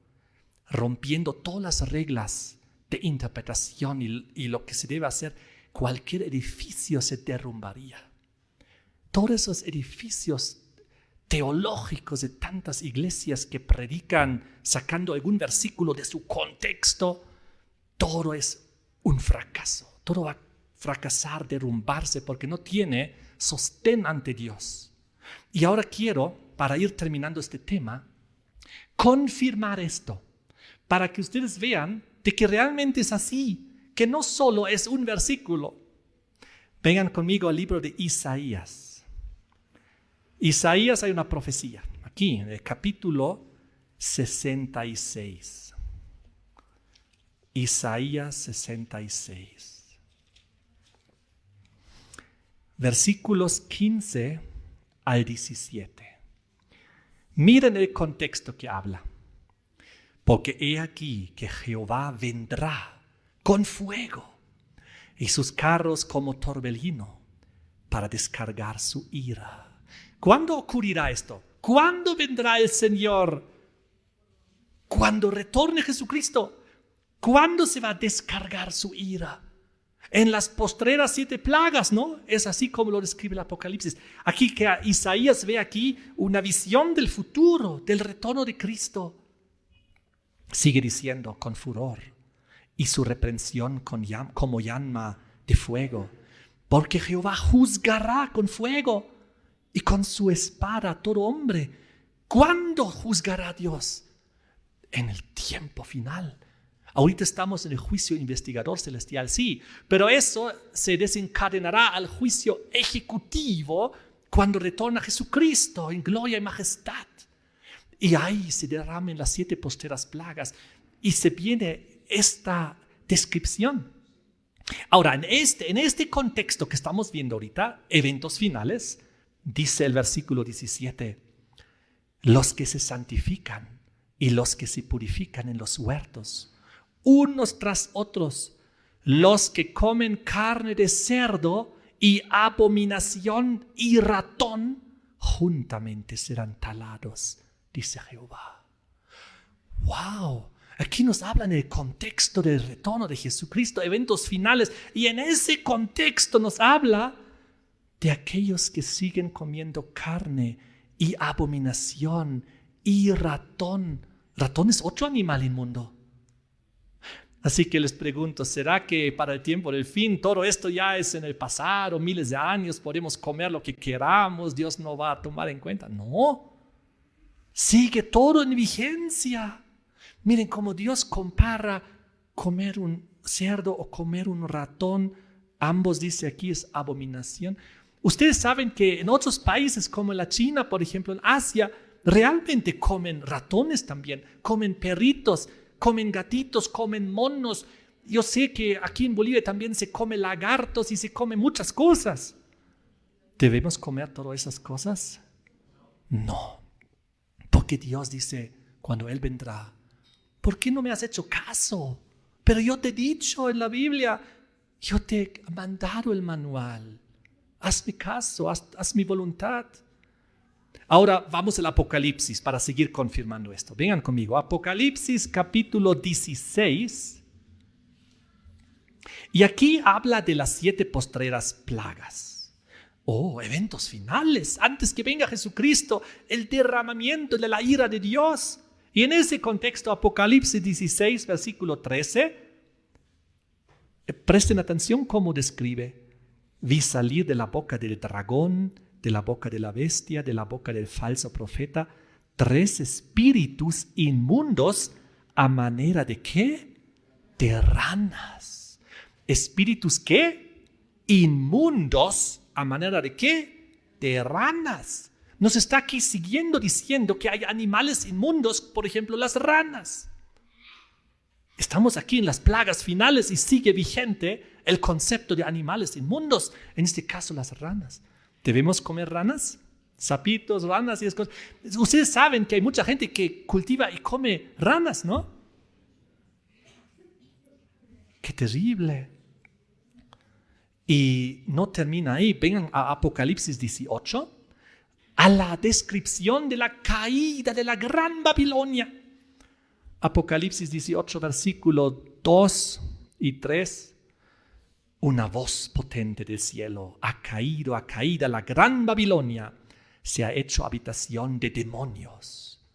rompiendo todas las reglas de interpretación y lo que se debe hacer, cualquier edificio se derrumbaría. Todos esos edificios teológicos de tantas iglesias que predican sacando algún versículo de su contexto, todo es un fracaso. Todo va a fracasar, derrumbarse, porque no tiene sostén ante Dios. Y ahora quiero, para ir terminando este tema, confirmar esto, para que ustedes vean de que realmente es así, que no solo es un versículo. Vengan conmigo al libro de Isaías. Isaías, hay una profecía, aquí en el capítulo 66. Isaías 66. Versículos 15 al 17. Miren el contexto que habla. Porque he aquí que Jehová vendrá con fuego y sus carros como torbellino para descargar su ira. ¿Cuándo ocurrirá esto? ¿Cuándo vendrá el Señor? ¿Cuándo retorne Jesucristo? ¿Cuándo se va a descargar su ira? En las postreras 7 plagas, ¿no? Es así como lo describe el Apocalipsis. Aquí que Isaías ve aquí una visión del futuro, del retorno de Cristo. Sigue diciendo con furor y su reprensión como llama de fuego. Porque Jehová juzgará con fuego y con su espada a todo hombre. ¿Cuándo juzgará Dios? En el tiempo final. Ahorita estamos en el juicio investigador celestial, sí, pero eso se desencadenará al juicio ejecutivo cuando retorna Jesucristo en gloria y majestad. Y ahí se derramen las 7 posteras plagas y se viene esta descripción. Ahora, en este contexto que estamos viendo ahorita, eventos finales, dice el versículo 17, los que se santifican y los que se purifican en los huertos, unos tras otros, los que comen carne de cerdo y abominación y ratón, juntamente serán talados, dice Jehová. ¡Wow! Aquí nos habla en el contexto del retorno de Jesucristo, eventos finales, y en ese contexto nos habla de aquellos que siguen comiendo carne y abominación y ratón. Ratón es otro animal inmundo. Así que les pregunto, ¿será que para el tiempo del fin todo esto ya es en el pasado, miles de años, podemos comer lo que queramos, Dios no va a tomar en cuenta? No, sigue todo en vigencia. Miren cómo Dios compara comer un cerdo o comer un ratón. Ambos, dice aquí, es abominación. Ustedes saben que en otros países como la China, por ejemplo, en Asia, realmente comen ratones también, comen perritos, comen gatitos, comen monos. Yo sé que aquí en Bolivia también se come lagartos y se come muchas cosas. ¿Debemos comer todas esas cosas? No, porque Dios dice, cuando Él vendrá, ¿por qué no me has hecho caso? Pero yo te he dicho en la Biblia, yo te he mandado el manual. Hazme caso, haz mi voluntad. Ahora vamos al Apocalipsis para seguir confirmando esto. Vengan conmigo, Apocalipsis capítulo 16. Y aquí habla de las 7 postreras plagas. Eventos finales, antes que venga Jesucristo, el derramamiento de la ira de Dios. Y en ese contexto, Apocalipsis 16, versículo 13, presten atención cómo describe. Vi salir de la boca del dragón, de la boca de la bestia, de la boca del falso profeta, 3 espíritus inmundos a manera de ¿qué? De ranas. ¿Espíritus qué? Inmundos a manera de ¿qué? De ranas. Nos está aquí siguiendo diciendo que hay animales inmundos, por ejemplo, las ranas. Estamos aquí en las plagas finales y sigue vigente el concepto de animales inmundos, en este caso las ranas. ¿Debemos comer ranas? Sapitos, ranas y esas cosas. Ustedes saben que hay mucha gente que cultiva y come ranas, ¿no? ¡Qué terrible! Y no termina ahí. Vengan a Apocalipsis 18, a la descripción de la caída de la gran Babilonia. Apocalipsis 18, versículo 2 y 3. Una voz potente del cielo: ha caída la gran Babilonia, se ha hecho habitación de demonios.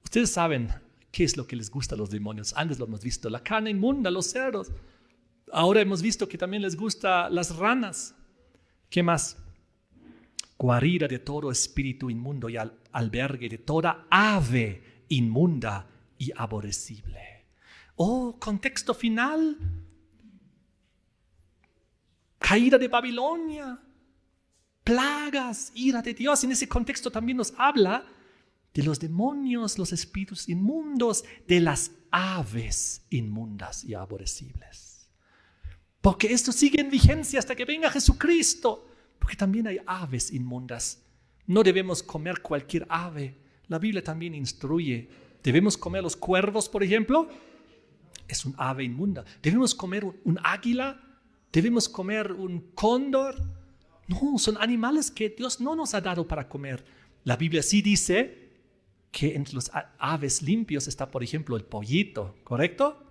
Ustedes saben qué es lo que les gusta a los demonios. Antes lo hemos visto, la carne inmunda, los cerdos. Ahora hemos visto que también les gusta las ranas. ¿Qué más? Guarida de todo espíritu inmundo y albergue de toda ave inmunda y aborrecible. Contexto final. Caída de Babilonia, plagas, ira de Dios. En ese contexto también nos habla de los demonios, los espíritus inmundos, de las aves inmundas y aborrecibles. Porque esto sigue en vigencia hasta que venga Jesucristo. Porque también hay aves inmundas. No debemos comer cualquier ave. La Biblia también instruye. ¿Debemos comer los cuervos, por ejemplo? Es un ave inmunda. ¿Debemos comer un águila? ¿Debemos comer un cóndor? No, son animales que Dios no nos ha dado para comer. La Biblia sí dice que entre los aves limpios está, por ejemplo, el pollito, ¿correcto?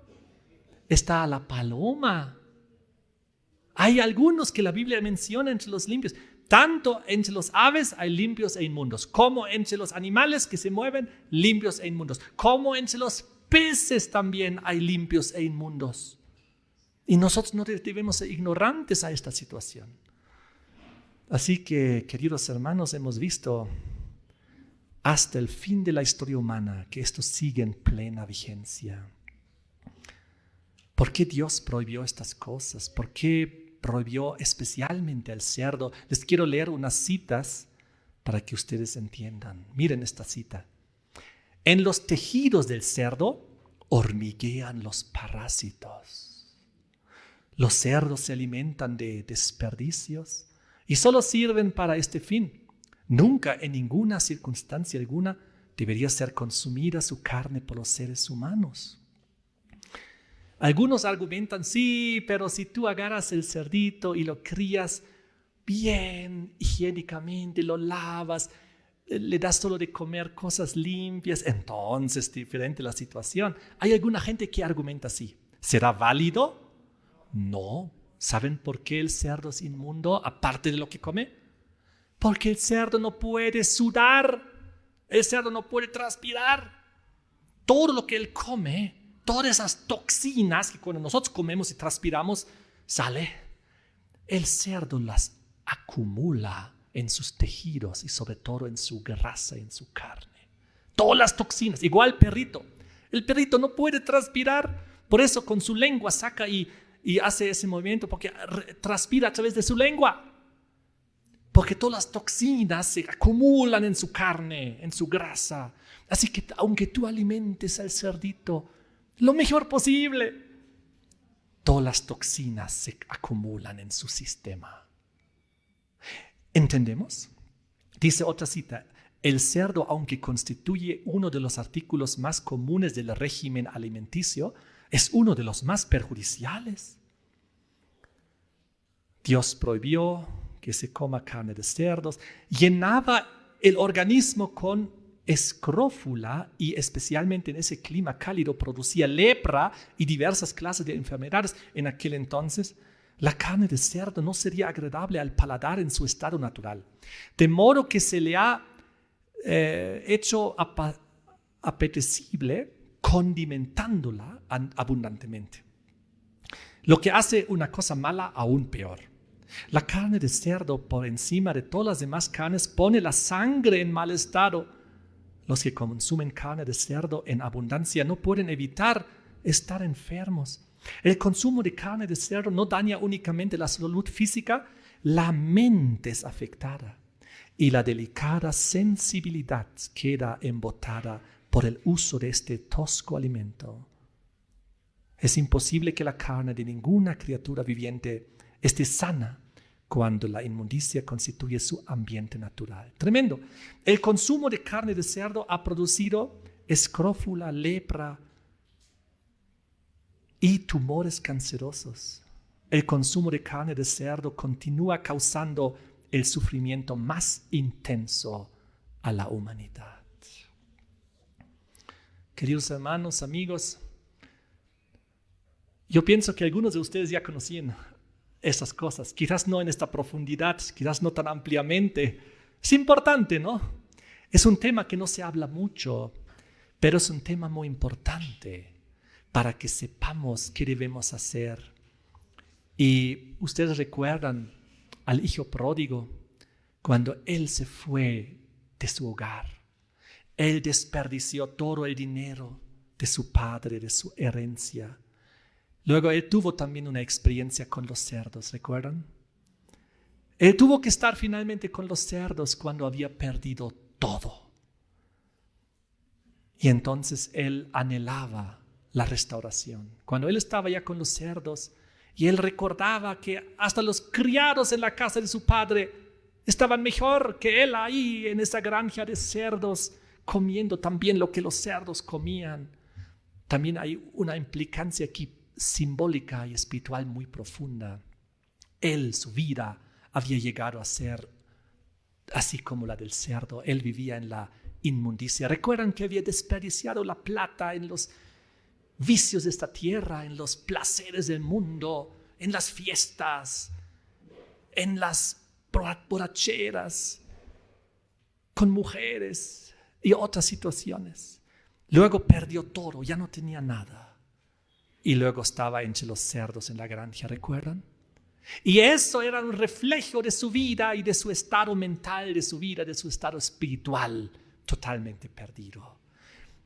Está la paloma. Hay algunos que la Biblia menciona entre los limpios. Tanto entre los aves hay limpios e inmundos, como entre los animales que se mueven, limpios e inmundos, como entre los peces también hay limpios e inmundos. Y nosotros no debemos ser ignorantes a esta situación. Así que, queridos hermanos, hemos visto hasta el fin de la historia humana que esto sigue en plena vigencia. ¿Por qué Dios prohibió estas cosas? ¿Por qué prohibió especialmente al cerdo? Les quiero leer unas citas para que ustedes entiendan. Miren esta cita. En los tejidos del cerdo hormiguean los parásitos. Los cerdos se alimentan de desperdicios y solo sirven para este fin. Nunca, en ninguna circunstancia alguna, debería ser consumida su carne por los seres humanos. Algunos argumentan, sí, pero si tú agarras el cerdito y lo crías bien higiénicamente, lo lavas, le das solo de comer cosas limpias, entonces es diferente la situación. Hay alguna gente que argumenta así. ¿Será válido? No. ¿Saben por qué el cerdo es inmundo, aparte de lo que come? Porque el cerdo no puede sudar, el cerdo no puede transpirar. Todo lo que él come, todas esas toxinas que cuando nosotros comemos y transpiramos, sale. El cerdo las acumula en sus tejidos y sobre todo en su grasa y en su carne. Todas las toxinas, igual el perrito. El perrito no puede transpirar, por eso con su lengua saca y hace ese movimiento porque transpira a través de su lengua. porque todas las toxinas se acumulan en su carne, en su grasa. Así que aunque tú alimentes al cerdito lo mejor posible, todas las toxinas se acumulan en su sistema. ¿Entendemos? Dice otra cita: el cerdo, aunque constituye uno de los artículos más comunes del régimen alimenticio, es uno de los más perjudiciales. Dios prohibió que se coma carne de cerdos, llenaba el organismo con escrófula y especialmente en ese clima cálido producía lepra y diversas clases de enfermedades. En aquel entonces, la carne de cerdo no sería agradable al paladar en su estado natural, de modo que se le ha hecho apetecible condimentándola abundantemente, lo que hace una cosa mala aún peor. La carne de cerdo, por encima de todas las demás carnes, pone la sangre en mal estado. Los que consumen carne de cerdo en abundancia no pueden evitar estar enfermos. El consumo de carne de cerdo no daña únicamente la salud física, la mente es afectada y la delicada sensibilidad queda embotada por el uso de este tosco alimento. Es imposible que la carne de ninguna criatura viviente esté sana cuando la inmundicia constituye su ambiente natural. Tremendo. El consumo de carne de cerdo ha producido escrófula, lepra y tumores cancerosos. El consumo de carne de cerdo continúa causando el sufrimiento más intenso a la humanidad. Queridos hermanos, amigos, yo pienso que algunos de ustedes ya conocían esas cosas, quizás no en esta profundidad, quizás no tan ampliamente. Es importante, ¿no? Es un tema que no se habla mucho, pero es un tema muy importante para que sepamos qué debemos hacer. Y ustedes recuerdan al hijo pródigo, cuando él se fue de su hogar. Él desperdició todo el dinero de su padre, de su herencia. Luego él tuvo también una experiencia con los cerdos, ¿recuerdan? Él tuvo que estar finalmente con los cerdos cuando había perdido todo. Y entonces él anhelaba la restauración. Cuando él estaba ya con los cerdos y él recordaba que hasta los criados en la casa de su padre estaban mejor que él ahí en esa granja de cerdos, comiendo también lo que los cerdos comían. También hay una implicancia aquí simbólica y espiritual muy profunda. Él, su vida, había llegado a ser así como la del cerdo. Él vivía en la inmundicia. Recuerdan que había desperdiciado la plata en los vicios de esta tierra, en los placeres del mundo, en las fiestas, en las borracheras, con mujeres y otras situaciones. Luego perdió todo, ya no tenía nada. Y luego estaba entre los cerdos en la granja, ¿recuerdan? Y eso era un reflejo de su vida y de su estado mental, de su vida, de su estado espiritual, totalmente perdido.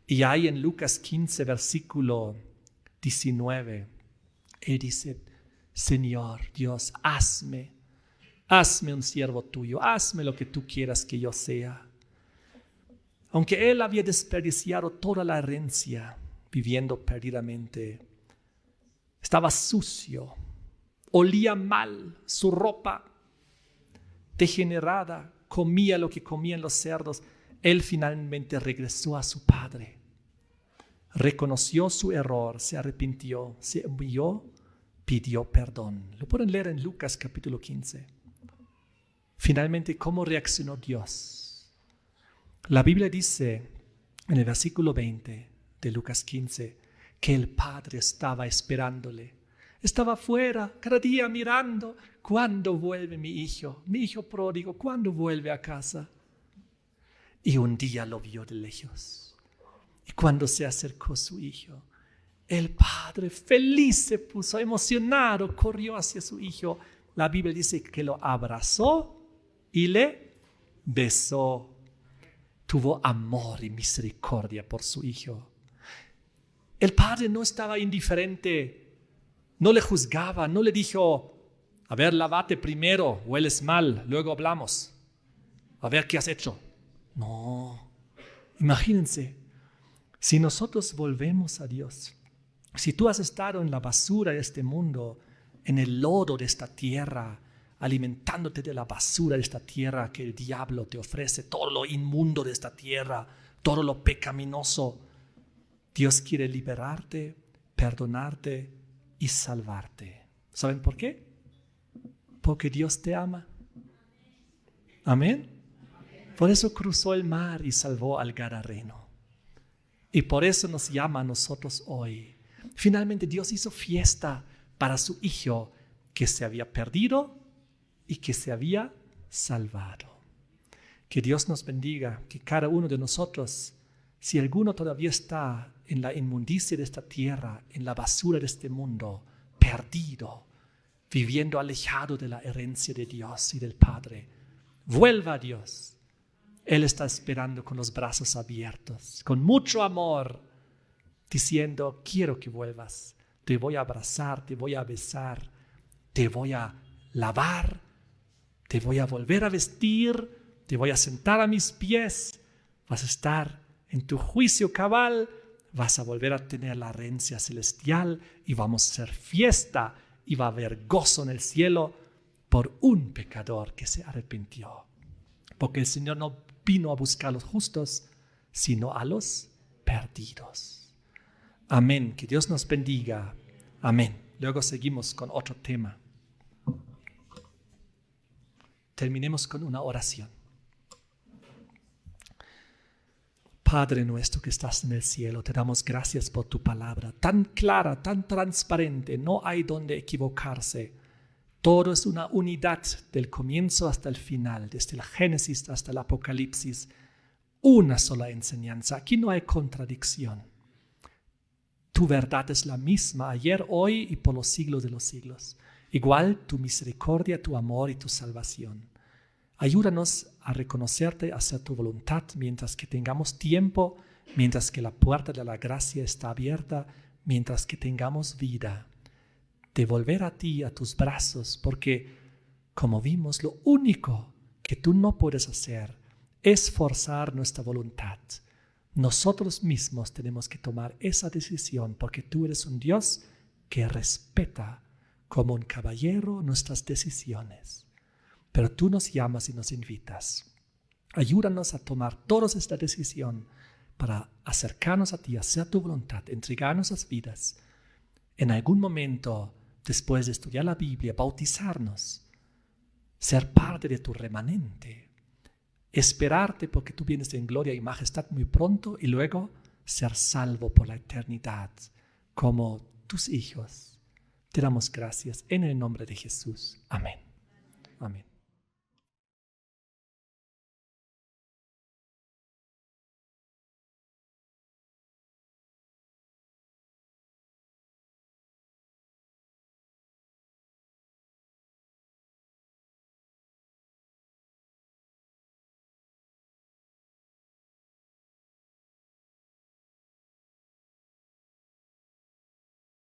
Y ahí en Lucas 15, versículo 19, él dice: Señor Dios, hazme un siervo tuyo, hazme lo que tú quieras que yo sea. Aunque él había desperdiciado toda la herencia, viviendo perdidamente, estaba sucio, olía mal, su ropa degenerada, comía lo que comían los cerdos. Él finalmente regresó a su padre, reconoció su error, se arrepintió, se humilló, pidió perdón. Lo pueden leer en Lucas capítulo 15. Finalmente, ¿cómo reaccionó Dios? La Biblia dice en el versículo 20 de Lucas 15 que el padre estaba esperándole. Estaba afuera cada día mirando: ¿cuándo vuelve mi hijo pródigo? ¿Cuándo vuelve a casa? Y un día lo vio de lejos. Y cuando se acercó su hijo, el padre feliz se puso, emocionado, corrió hacia su hijo. La Biblia dice que lo abrazó y le besó. Tuvo amor y misericordia por su hijo. El padre no estaba indiferente, no le juzgaba, no le dijo: A ver, lávate primero, hueles mal, luego hablamos. A ver qué has hecho. No, imagínense, si nosotros volvemos a Dios, si tú has estado en la basura de este mundo, en el lodo de esta tierra, alimentándote de la basura de esta tierra que el diablo te ofrece, todo lo inmundo de esta tierra, todo lo pecaminoso, Dios quiere liberarte, perdonarte y salvarte. ¿Saben por qué? Porque Dios te ama. Amén. Por eso cruzó el mar y salvó al Gadareno. Y por eso nos llama a nosotros hoy. Finalmente Dios hizo fiesta para su Hijo que se había perdido y que se había salvado. Que Dios nos bendiga, que cada uno de nosotros, si alguno todavía está en la inmundicia de esta tierra, en la basura de este mundo, perdido, viviendo alejado de la herencia de Dios y del Padre, vuelva a Dios. Él está esperando con los brazos abiertos, con mucho amor, diciendo, quiero que vuelvas. Te voy a abrazar, te voy a besar, te voy a lavar, te voy a volver a vestir, te voy a sentar a mis pies, vas a estar en tu juicio cabal, vas a volver a tener la herencia celestial y vamos a hacer fiesta y va a haber gozo en el cielo por un pecador que se arrepintió. Porque el Señor no vino a buscar a los justos, sino a los perdidos. Amén. Que Dios nos bendiga. Amén. Luego seguimos con otro tema. Terminemos con una oración. Padre nuestro que estás en el cielo, te damos gracias por tu palabra, tan clara, tan transparente, no hay donde equivocarse. Todo es una unidad del comienzo hasta el final, desde el Génesis hasta el Apocalipsis. Una sola enseñanza, aquí no hay contradicción. Tu verdad es la misma ayer, hoy y por los siglos de los siglos. Igual tu misericordia, tu amor y tu salvación. Ayúdanos a reconocerte, a hacer tu voluntad mientras que tengamos tiempo, mientras que la puerta de la gracia está abierta, mientras que tengamos vida. De volver a ti, a tus brazos, porque, como vimos, lo único que tú no puedes hacer es forzar nuestra voluntad. Nosotros mismos tenemos que tomar esa decisión, porque tú eres un Dios que respeta como un caballero nuestras decisiones. Pero tú nos llamas y nos invitas. Ayúdanos a tomar toda esta decisión para acercarnos a ti, hacer tu voluntad, entregar nuestras vidas. En algún momento, después de estudiar la Biblia, bautizarnos, ser parte de tu remanente, esperarte porque tú vienes en gloria y majestad muy pronto y luego ser salvo por la eternidad como tus hijos. Te damos gracias en el nombre de Jesús. Amén. Amén.